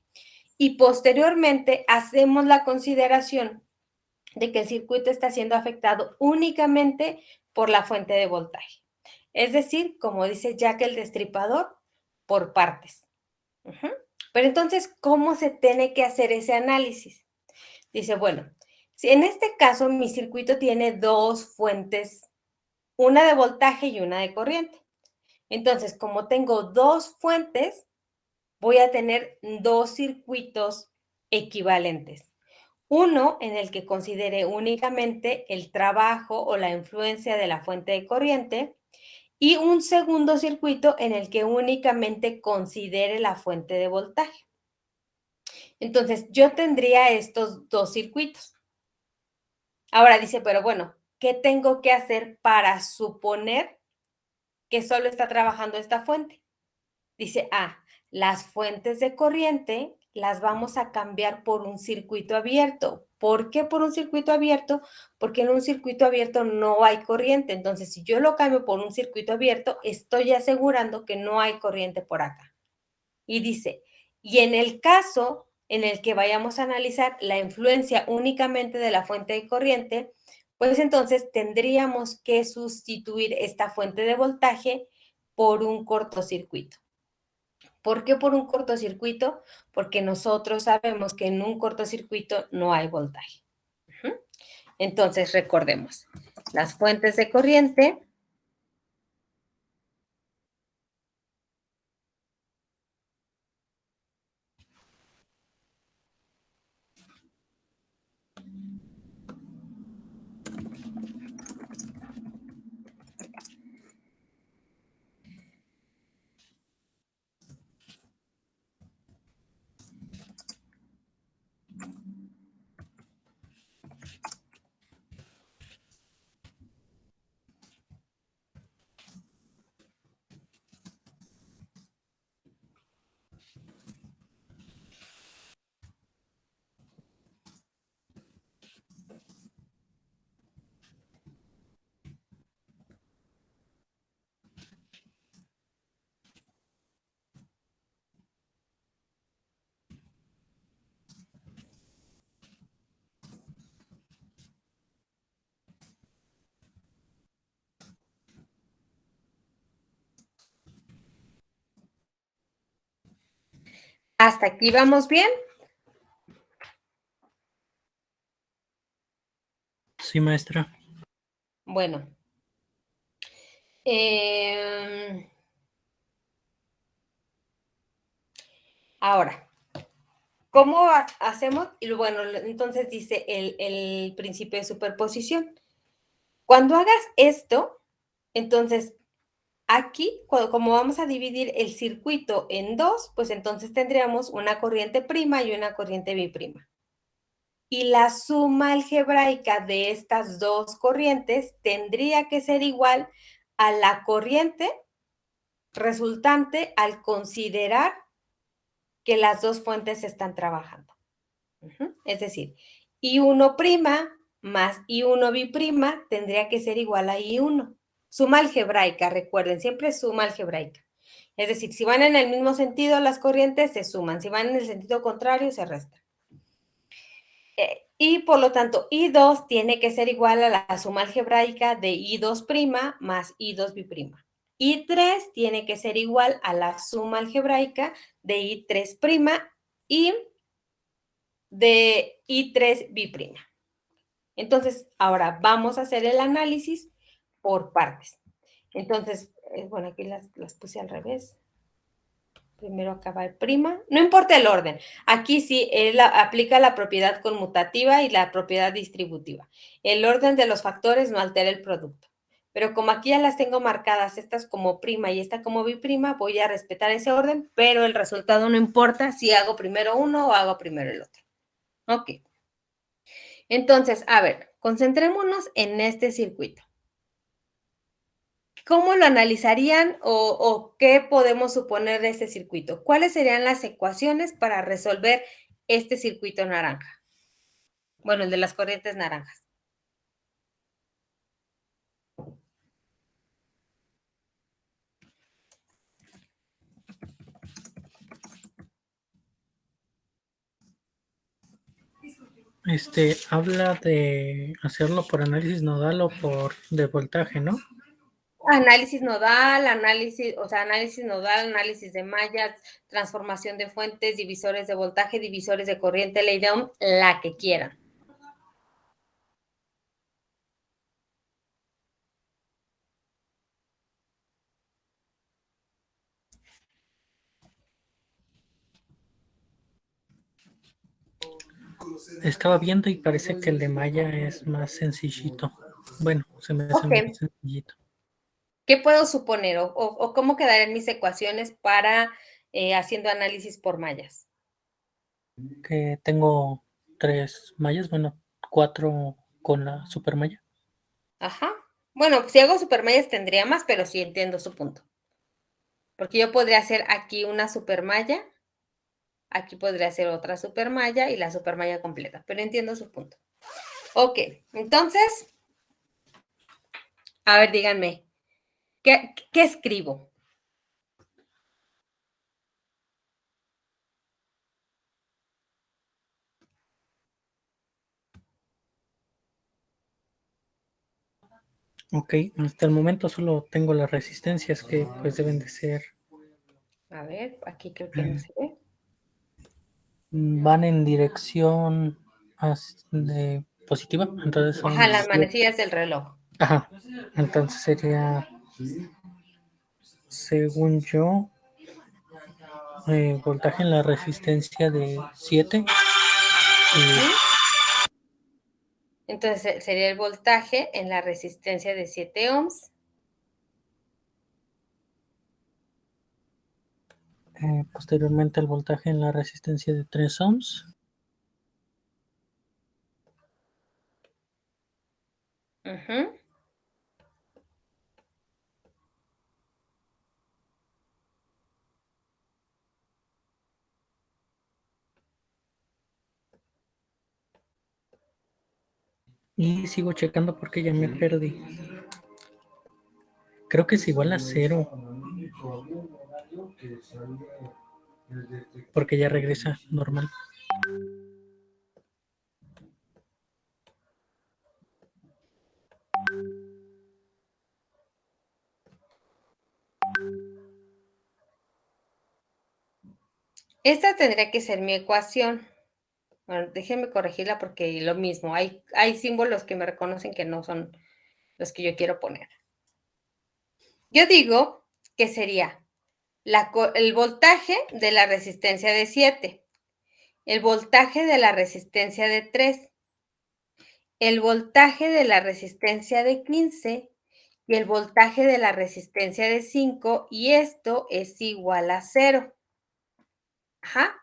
S1: y posteriormente hacemos la consideración de que el circuito está siendo afectado únicamente por la fuente de voltaje. Es decir, como dice Jack el Destripador, por partes. Pero entonces, ¿cómo se tiene que hacer ese análisis? Dice, bueno, si en este caso mi circuito tiene dos fuentes, una de voltaje y una de corriente. Entonces, como tengo dos fuentes, voy a tener dos circuitos equivalentes. Uno en el que considere únicamente el trabajo o la influencia de la fuente de corriente y un segundo circuito en el que únicamente considere la fuente de voltaje. Entonces, yo tendría estos dos circuitos. Ahora dice, pero bueno, ¿qué tengo que hacer para suponer que solo está trabajando esta fuente? Dice, las fuentes de corriente las vamos a cambiar por un circuito abierto. ¿Por qué por un circuito abierto? Porque en un circuito abierto no hay corriente. Entonces, si yo lo cambio por un circuito abierto, estoy asegurando que no hay corriente por acá. Y dice, y en el caso en el que vayamos a analizar la influencia únicamente de la fuente de corriente, pues entonces tendríamos que sustituir esta fuente de voltaje por un cortocircuito. ¿Por qué por un cortocircuito? Porque nosotros sabemos que en un cortocircuito no hay voltaje. Entonces, recordemos, las fuentes de corriente ¿hasta aquí vamos bien?
S3: Sí, maestra.
S1: Bueno. Ahora, ¿cómo hacemos? Y bueno, entonces dice el principio de superposición. Cuando hagas esto, entonces aquí, como vamos a dividir el circuito en dos, pues entonces tendríamos una corriente prima y una corriente biprima. Y la suma algebraica de estas dos corrientes tendría que ser igual a la corriente resultante al considerar que las dos fuentes están trabajando. Es decir, I1' más I1' tendría que ser igual a I1. Suma algebraica, recuerden, siempre suma algebraica. Es decir, si van en el mismo sentido las corrientes, se suman. Si van en el sentido contrario, se restan. Y por lo tanto, I2 tiene que ser igual a la suma algebraica de I2' más I2'. I3 tiene que ser igual a la suma algebraica de I3' y de I3'. Entonces, ahora vamos a hacer el análisis por partes. Entonces, bueno, aquí las puse al revés. Primero acaba el prima. No importa el orden. Aquí sí, él aplica la propiedad conmutativa y la propiedad distributiva. El orden de los factores no altera el producto. Pero como aquí ya las tengo marcadas, estas como prima y esta como biprima, voy a respetar ese orden, pero el resultado no importa si hago primero uno o hago primero el otro. Ok. Entonces, a ver, concentrémonos en este circuito. ¿Cómo lo analizarían o qué podemos suponer de este circuito? ¿Cuáles serían las ecuaciones para resolver este circuito naranja? Bueno, el de las corrientes naranjas.
S3: Habla de hacerlo por análisis nodal o de voltaje, ¿no?
S1: Análisis nodal, análisis nodal, análisis de mallas, transformación de fuentes, divisores de voltaje, divisores de corriente, ley de Ohm, la que quieran.
S3: Estaba viendo y parece que el de malla es más sencillito. Bueno, se me hace más sencillito.
S1: ¿Qué puedo suponer o cómo quedarían mis ecuaciones para haciendo análisis por mallas?
S3: Que tengo 3 mallas, bueno, 4 con la supermalla.
S1: Ajá. Bueno, si hago supermallas tendría más, pero sí entiendo su punto. Porque yo podría hacer aquí una supermalla, aquí podría hacer otra supermalla y la supermalla completa, pero entiendo su punto. Ok, entonces, a ver, díganme, ¿qué escribo?
S3: Ok, hasta el momento solo tengo las resistencias que pues deben de ser,
S1: A ver, aquí creo que no se ve.
S3: van en dirección positiva, entonces son
S1: Ajá, las
S3: 7.
S1: manecillas del reloj.
S3: Ajá, entonces sería, según yo, voltaje en la resistencia de 7.
S1: Entonces sería el voltaje en la resistencia de 7 ohms.
S3: Posteriormente el voltaje en la resistencia de 3 ohms.
S1: Ujú.
S3: Y sigo checando porque ya me perdí. Creo que es igual a 0. Porque ya regresa normal.
S1: Esta tendría que ser mi ecuación. Bueno, déjenme corregirla porque lo mismo, hay símbolos que me reconocen que no son los que yo quiero poner. Yo digo que sería el voltaje de la resistencia de 7, el voltaje de la resistencia de 3, el voltaje de la resistencia de 15 y el voltaje de la resistencia de 5, y esto es igual a 0. Ajá.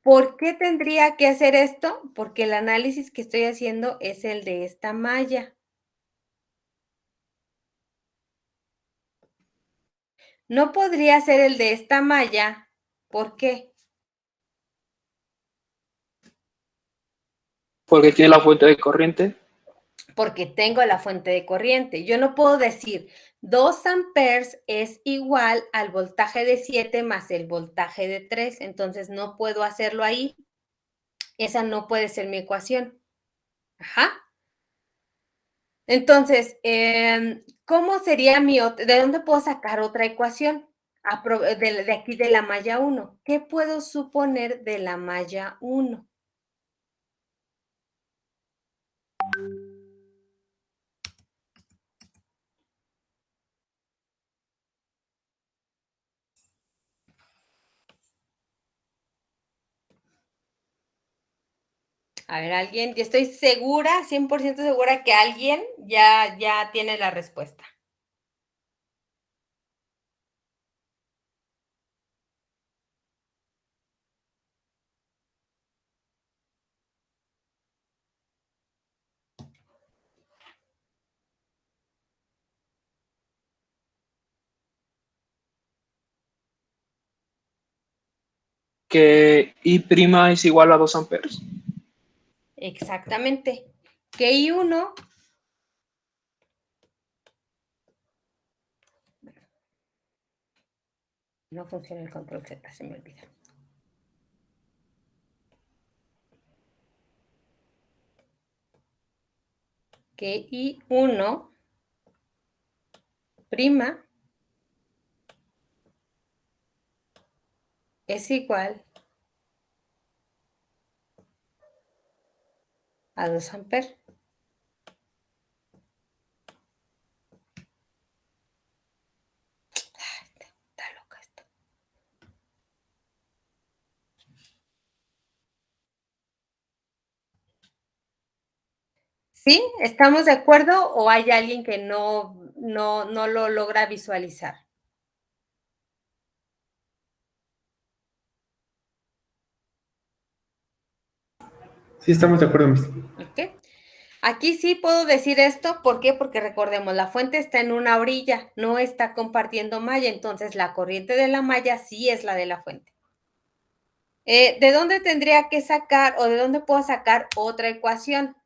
S1: ¿Por qué tendría que hacer esto? Porque el análisis que estoy haciendo es el de esta malla. No podría ser el de esta malla. ¿Por qué?
S9: Porque tiene la fuente de corriente.
S1: Porque tengo la fuente de corriente. Yo no puedo decir 2 amperes es igual al voltaje de 7 más el voltaje de 3. Entonces no puedo hacerlo ahí. Esa no puede ser mi ecuación. Ajá. Entonces, ¿cómo sería de dónde puedo sacar otra ecuación? De aquí de la malla 1. ¿Qué puedo suponer de la malla 1? A ver, alguien, yo estoy segura, 100% segura que alguien ya tiene la respuesta.
S9: Que I' es igual a 2 amperes.
S1: Exactamente. Que I1 no funciona el control Z, se me olvida. Que I1 prima es igual a 2 amperes. Está loca esto. ¿Sí? ¿Estamos de acuerdo o hay alguien que no lo logra visualizar?
S7: Sí, estamos de acuerdo, Miss.
S1: ¿Ok? Aquí sí puedo decir esto, ¿por qué? Porque recordemos, la fuente está en una orilla, no está compartiendo malla, entonces la corriente de la malla sí es la de la fuente. ¿De dónde tendría que sacar o de dónde puedo sacar otra ecuación?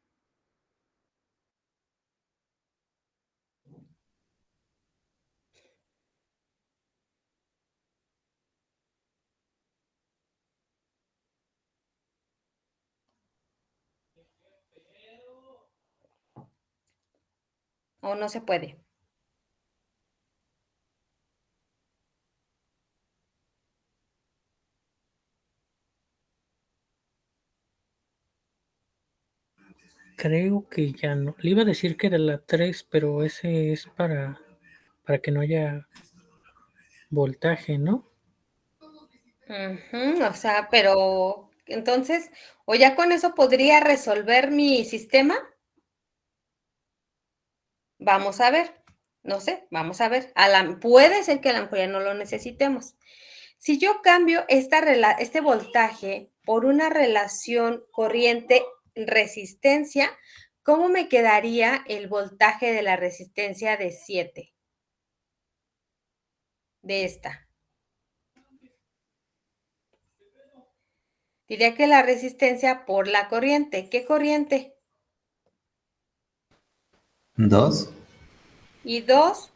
S1: ¿O no se puede?
S3: Creo que ya no. Le iba a decir que era la 3, pero ese es para que no haya voltaje, ¿no?
S1: Ujú, o sea, pero entonces, o ya con eso podría resolver mi sistema. Vamos a ver, no sé, vamos a ver. Puede ser que a lo mejor ya no lo necesitemos. Si yo cambio este voltaje por una relación corriente-resistencia, ¿cómo me quedaría el voltaje de la resistencia de 7? De esta. Diría que la resistencia por la corriente. ¿Qué corriente?
S10: 2.
S1: Y 2.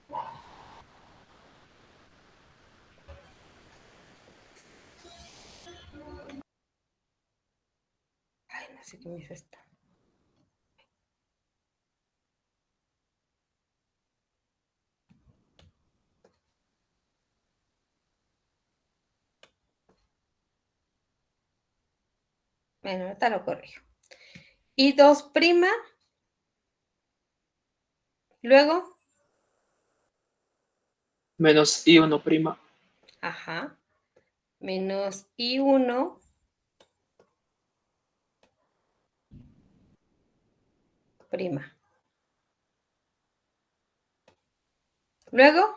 S1: Ay, no sé qué me hizo esto. Bueno, ahorita lo corrijo. Y 2 prima. Luego.
S9: Menos I1 prima.
S1: Ajá. Menos I1 prima. Luego.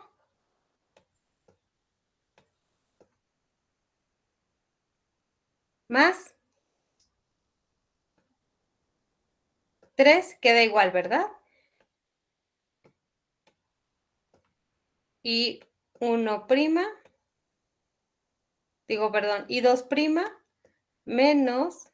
S1: Más 3 queda igual, ¿verdad? Y 1 prima, digo, perdón, y 2 prima menos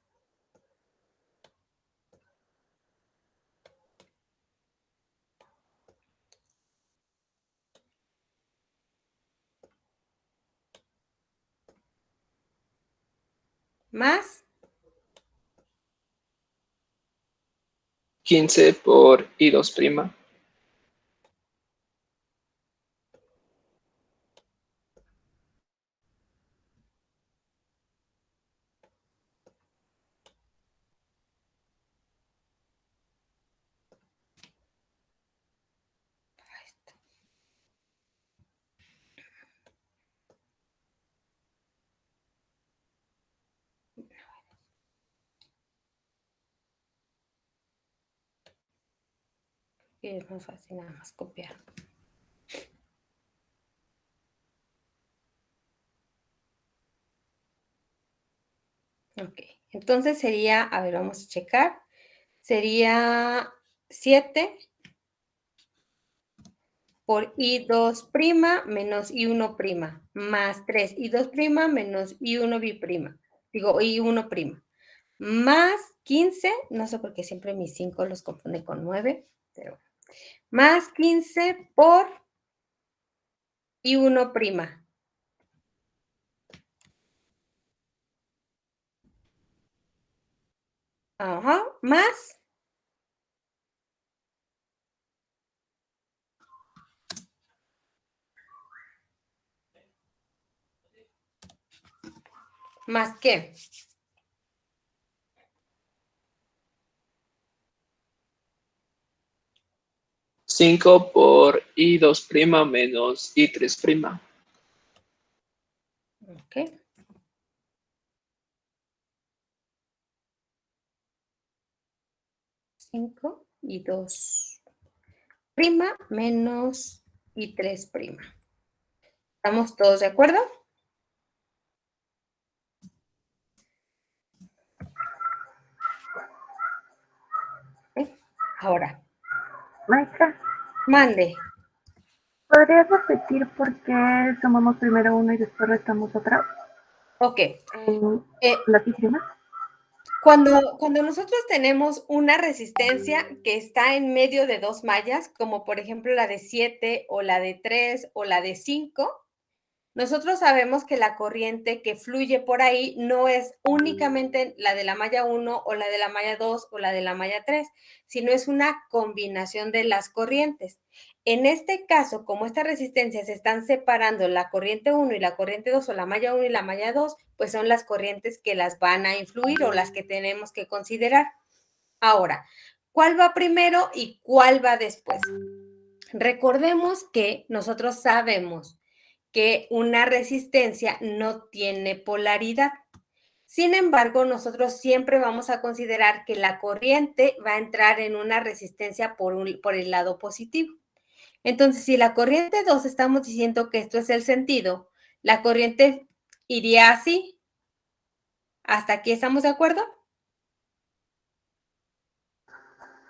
S1: más
S9: 15 por I2 prima.
S1: y es más fácil nada más copiar. Ok, entonces sería, a ver, vamos a checar. Sería 7 por I2 prima menos I1 prima, más 3 I2 prima menos I1 biprima, digo I1 prima, más 15, no sé por qué siempre mis 5 los confunde con 9, pero más 15 por I1 prima. Ajá, más ¿más qué?
S9: Cinco por I2 prima menos I3 prima.
S1: Ok. Cinco y 2 prima menos I3 prima. ¿Estamos todos de acuerdo? ¿Eh? Ahora,
S2: Maestra,
S1: mande.
S2: ¿podrías repetir por qué sumamos primero uno y después restamos otra?
S1: Ok.
S2: ¿Las hicimos?
S1: Cuando nosotros tenemos una resistencia que está en medio de dos mallas, como por ejemplo la de 7 o la de 3 o la de 5, nosotros sabemos que la corriente que fluye por ahí no es únicamente la de la malla 1 o la de la malla 2 o la de la malla 3, sino es una combinación de las corrientes. En este caso, como estas resistencias se están separando la corriente 1 y la corriente 2 o la malla 1 y la malla 2, pues son las corrientes que las van a influir o las que tenemos que considerar. Ahora, ¿cuál va primero y cuál va después? Recordemos que nosotros sabemos que una resistencia no tiene polaridad. Sin embargo, nosotros siempre vamos a considerar que la corriente va a entrar en una resistencia por el lado positivo. Entonces, si la corriente 2 estamos diciendo que esto es el sentido, la corriente iría así. ¿Hasta aquí estamos de acuerdo?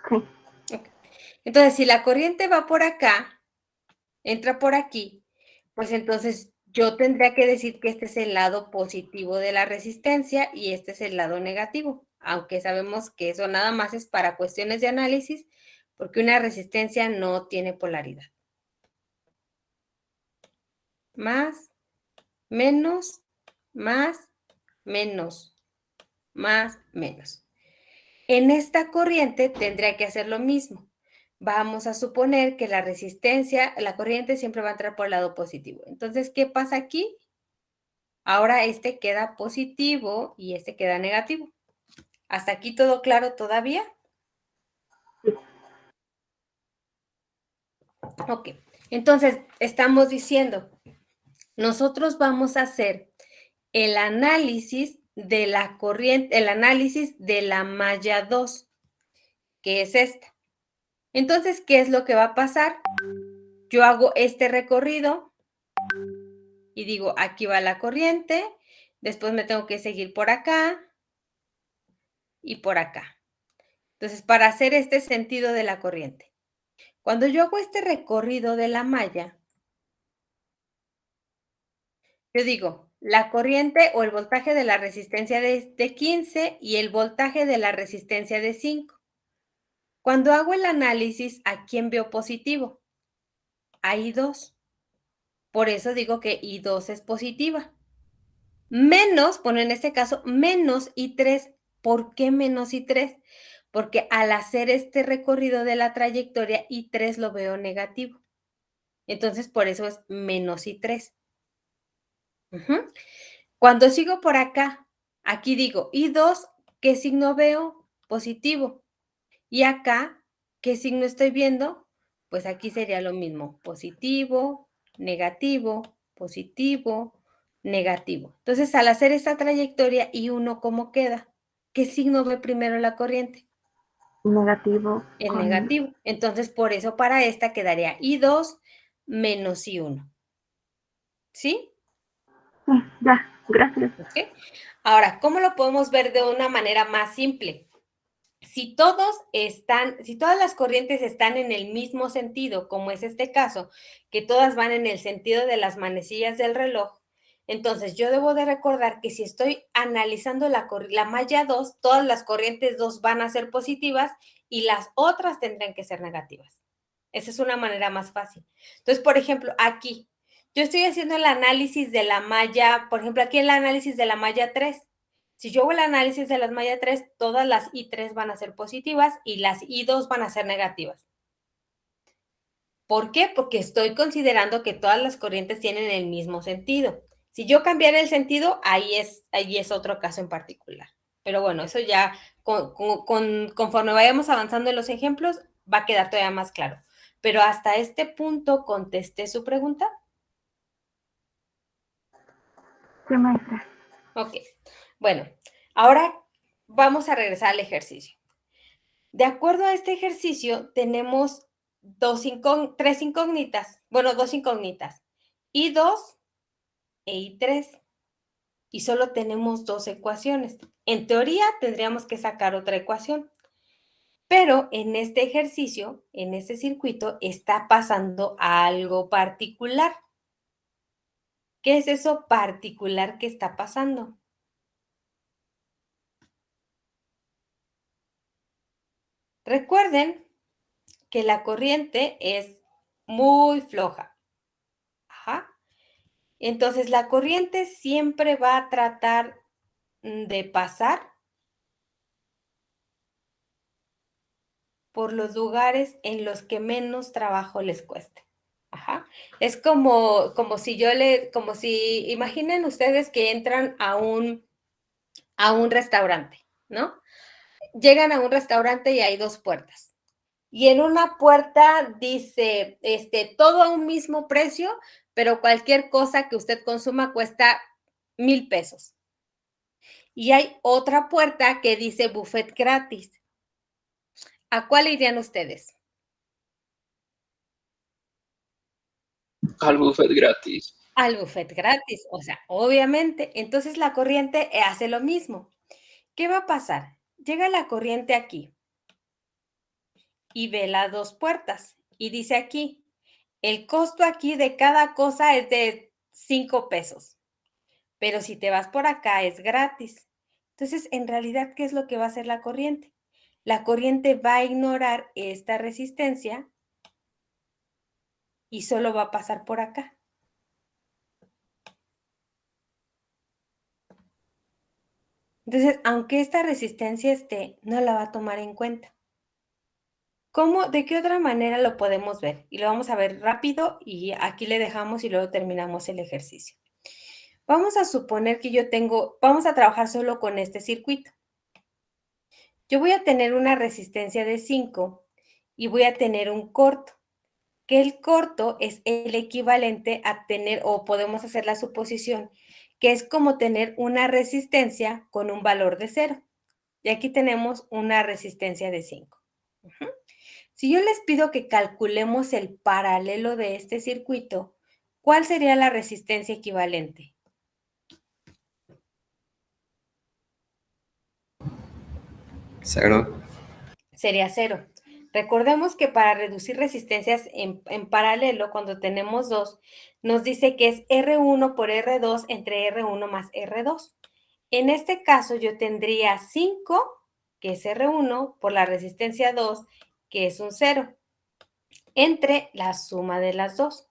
S2: Sí.
S1: Okay. Entonces, si la corriente va por acá, entra por aquí, pues entonces yo tendría que decir que este es el lado positivo de la resistencia y este es el lado negativo, aunque sabemos que eso nada más es para cuestiones de análisis, porque una resistencia no tiene polaridad. Más, menos, más, menos, más, menos. En esta corriente tendría que hacer lo mismo. Vamos a suponer que la resistencia, la corriente siempre va a entrar por el lado positivo. Entonces, ¿qué pasa aquí? Ahora este queda positivo y este queda negativo. ¿Hasta aquí todo claro todavía? Ok, entonces estamos diciendo, nosotros vamos a hacer el análisis de la corriente, el análisis de la malla 2, que es esta. Entonces, ¿qué es lo que va a pasar? Yo hago este recorrido y digo, aquí va la corriente, después me tengo que seguir por acá y por acá. Entonces, para hacer este sentido de la corriente, cuando yo hago este recorrido de la malla, yo digo, la corriente o el voltaje de la resistencia de 15 y el voltaje de la resistencia de 5. Cuando hago el análisis, ¿a quién veo positivo? A I2. Por eso digo que I2 es positiva. Menos, bueno, en este caso, menos I3. ¿Por qué menos I3? Porque al hacer este recorrido de la trayectoria, I3 lo veo negativo. Entonces, por eso es menos I3. Cuando sigo por acá, aquí digo I2, ¿qué signo veo? Positivo. Y acá, ¿qué signo estoy viendo? Pues aquí sería lo mismo, positivo, negativo, positivo, negativo. Entonces, al hacer esta trayectoria, ¿I1 cómo queda? ¿Qué signo ve primero la corriente?
S2: Negativo.
S1: El negativo. Entonces, por eso para esta quedaría I2 menos I1. ¿Sí?
S2: Ya, gracias.
S1: ¿Okay? Ahora, ¿cómo lo podemos ver de una manera más simple? Si todas las corrientes están en el mismo sentido, como es este caso, que todas van en el sentido de las manecillas del reloj, entonces yo debo de recordar que si estoy analizando la malla 2, todas las corrientes 2 van a ser positivas y las otras tendrán que ser negativas. Esa es una manera más fácil. Entonces, por ejemplo, aquí, yo estoy haciendo el análisis de la malla, por ejemplo, aquí el análisis de la malla 3. Si yo hago el análisis de las malla 3, todas las I3 van a ser positivas y las I2 van a ser negativas. ¿Por qué? Porque estoy considerando que todas las corrientes tienen el mismo sentido. Si yo cambiara el sentido, ahí es otro caso en particular. Pero bueno, eso ya conforme vayamos avanzando en los ejemplos, va a quedar todavía más claro. Pero hasta este punto, ¿contesté su pregunta?
S2: Sí, maestra.
S1: Ok. Bueno, ahora vamos a regresar al ejercicio. De acuerdo a este ejercicio, tenemos dos incógnitas, I2 e I3, y solo tenemos dos ecuaciones. En teoría, tendríamos que sacar otra ecuación. Pero en este ejercicio, en este circuito, está pasando algo particular. ¿Qué es eso particular que está pasando? Recuerden que la corriente es muy floja. Ajá. Entonces, la corriente siempre va a tratar de pasar por los lugares en los que menos trabajo les cueste. Ajá. Es como si imaginen ustedes que entran a un restaurante, ¿no? Llegan a un restaurante y hay dos puertas. Y en una puerta dice, todo a un mismo precio, pero cualquier cosa que usted consuma cuesta 1,000 pesos. Y hay otra puerta que dice buffet gratis. ¿A cuál irían ustedes?
S9: Al buffet gratis.
S1: Al buffet gratis, o sea, obviamente. Entonces la corriente hace lo mismo. ¿Qué va a pasar? Llega la corriente aquí y ve las dos puertas y dice aquí, el costo aquí de cada cosa es de 5 pesos, pero si te vas por acá es gratis. Entonces, en realidad, ¿qué es lo que va a hacer la corriente? La corriente va a ignorar esta resistencia y solo va a pasar por acá. Entonces, aunque esta resistencia esté, no la va a tomar en cuenta. ¿Cómo? ¿De qué otra manera lo podemos ver? Y lo vamos a ver rápido y aquí le dejamos y luego terminamos el ejercicio. Vamos a suponer que vamos a trabajar solo con este circuito. Yo voy a tener una resistencia de 5 y voy a tener un corto, que el corto es el equivalente a tener, o podemos hacer la suposición, que es como tener una resistencia con un valor de 0. Y aquí tenemos una resistencia de 5. Si yo les pido que calculemos el paralelo de este circuito, ¿cuál sería la resistencia equivalente?
S10: Cero.
S1: Sería 0. Recordemos que para reducir resistencias en paralelo, cuando tenemos 2, nos dice que es R1 por R2 entre R1 más R2. En este caso, yo tendría 5, que es R1, por la resistencia 2, que es un 0, entre la suma de las dos,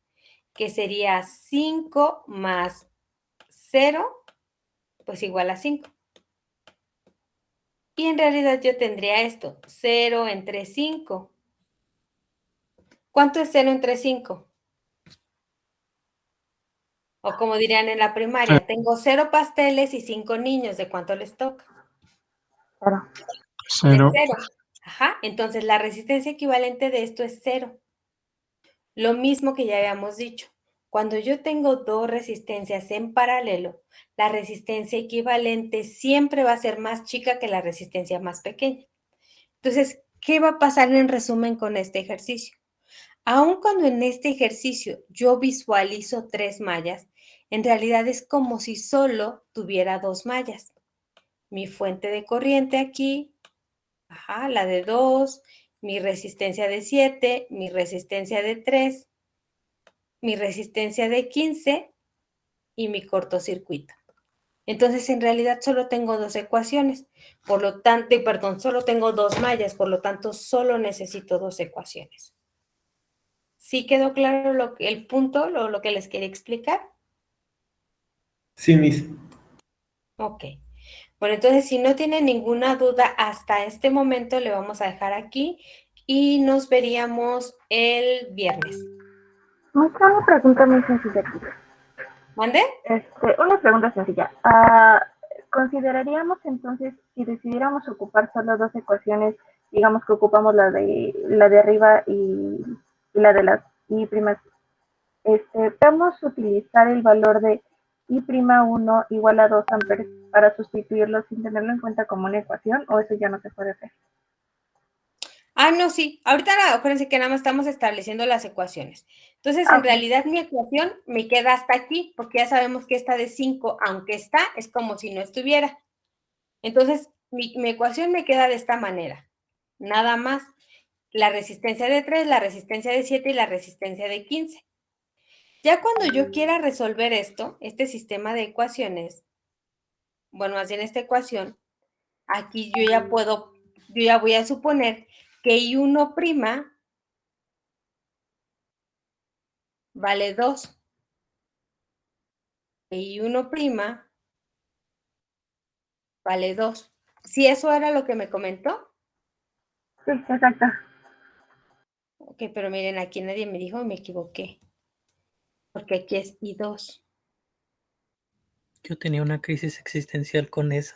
S1: que sería 5 más 0, pues igual a 5. Y en realidad yo tendría esto, 0 entre 5. ¿Cuánto es 0 entre 5? O como dirían en la primaria, tengo 0 pasteles y 5 niños, ¿de cuánto les toca?
S4: Cero.
S1: De 0. Ajá, entonces la resistencia equivalente de esto es 0. Lo mismo que ya habíamos dicho. Cuando yo tengo dos resistencias en paralelo, la resistencia equivalente siempre va a ser más chica que la resistencia más pequeña. Entonces, ¿qué va a pasar en resumen con este ejercicio? Aun cuando en este ejercicio yo visualizo 3 mallas, en realidad es como si solo tuviera 2 mallas. Mi fuente de corriente aquí, la de 2, mi resistencia de 7, mi resistencia de 3, mi resistencia de 15 y mi cortocircuito. Entonces, en realidad solo tengo 2 ecuaciones, por lo tanto, solo tengo 2 mallas, por lo tanto, solo necesito 2 ecuaciones. ¿Sí quedó claro el punto, lo que les quería explicar?
S7: Sí, Miss.
S1: Ok. Bueno, entonces, si no tienen ninguna duda hasta este momento, le vamos a dejar aquí y nos veríamos el viernes.
S2: Maestra, una pregunta muy sencilla aquí.
S1: ¿Mande?
S2: Una pregunta sencilla. ¿Consideraríamos entonces, si decidiéramos ocupar solo 2 ecuaciones, digamos que ocupamos la de arriba y la de las I primas, podemos utilizar el valor de I'1 igual a 2 amperes para sustituirlo sin tenerlo en cuenta como una ecuación, o eso ya no se puede hacer?
S1: No, sí. Ahorita acuérdense que nada más estamos estableciendo las ecuaciones. Entonces, en realidad, mi ecuación me queda hasta aquí, porque ya sabemos que esta de 5, aunque está, es como si no estuviera. Entonces, mi ecuación me queda de esta manera. nada más. La resistencia de 3, la resistencia de 7 y la resistencia de 15. Ya cuando yo quiera resolver esto, este sistema de ecuaciones, bueno, más bien esta ecuación, aquí yo ya voy a suponer que I1' vale 2. I1' vale 2. ¿Sí eso era lo que me comentó?
S2: Sí, exacto.
S1: Ok, pero miren, aquí nadie me dijo y me equivoqué. Porque aquí es I2.
S3: Yo tenía una crisis existencial con eso.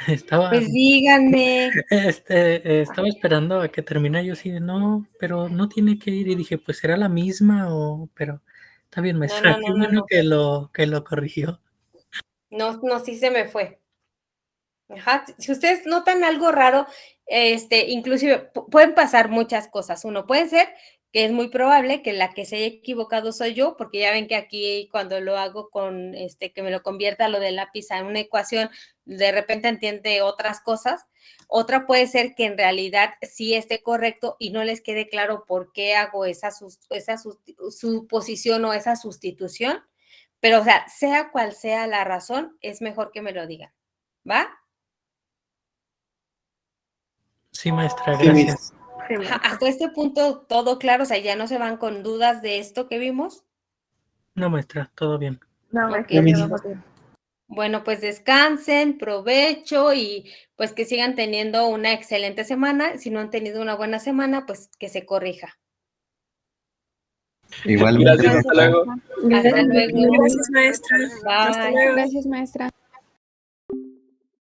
S3: Estaba,
S1: Pues díganme.
S3: estaba esperando a que termine yo así de no, pero no tiene que ir. Y dije, pues será la misma pero está bien, maestra. Qué bueno
S1: No.
S3: que lo corrigió.
S1: No, sí se me fue. Ajá. Si ustedes notan algo raro, inclusive pueden pasar muchas cosas. Uno puede ser que es muy probable que la que se haya equivocado soy yo, porque ya ven que aquí cuando lo hago con que me lo convierta lo del lápiz a una ecuación, de repente entiende otras cosas. Otra puede ser que en realidad sí esté correcto y no les quede claro por qué hago esa suposición o esa sustitución. Pero, o sea cual sea la razón, es mejor que me lo digan. ¿Va?
S3: Sí, maestra,
S7: Sí, mis.
S3: gracias.
S2: Sí,
S1: Hasta este punto todo claro, o sea, ya no se van con dudas de esto que vimos.
S3: No, maestra, todo bien.
S2: no,
S1: Ok.
S2: maestra,
S7: mis.
S2: ya vamos bien.
S1: Bueno, pues descansen, provecho y pues que sigan teniendo una excelente semana. Si no han tenido una buena semana, pues que se corrija.
S5: Igualmente,
S9: Gracias, hasta
S5: maestra.
S9: luego.
S1: Hasta luego.
S6: Gracias, maestra. Hasta
S1: Bye.
S6: luego.
S10: Gracias, maestra.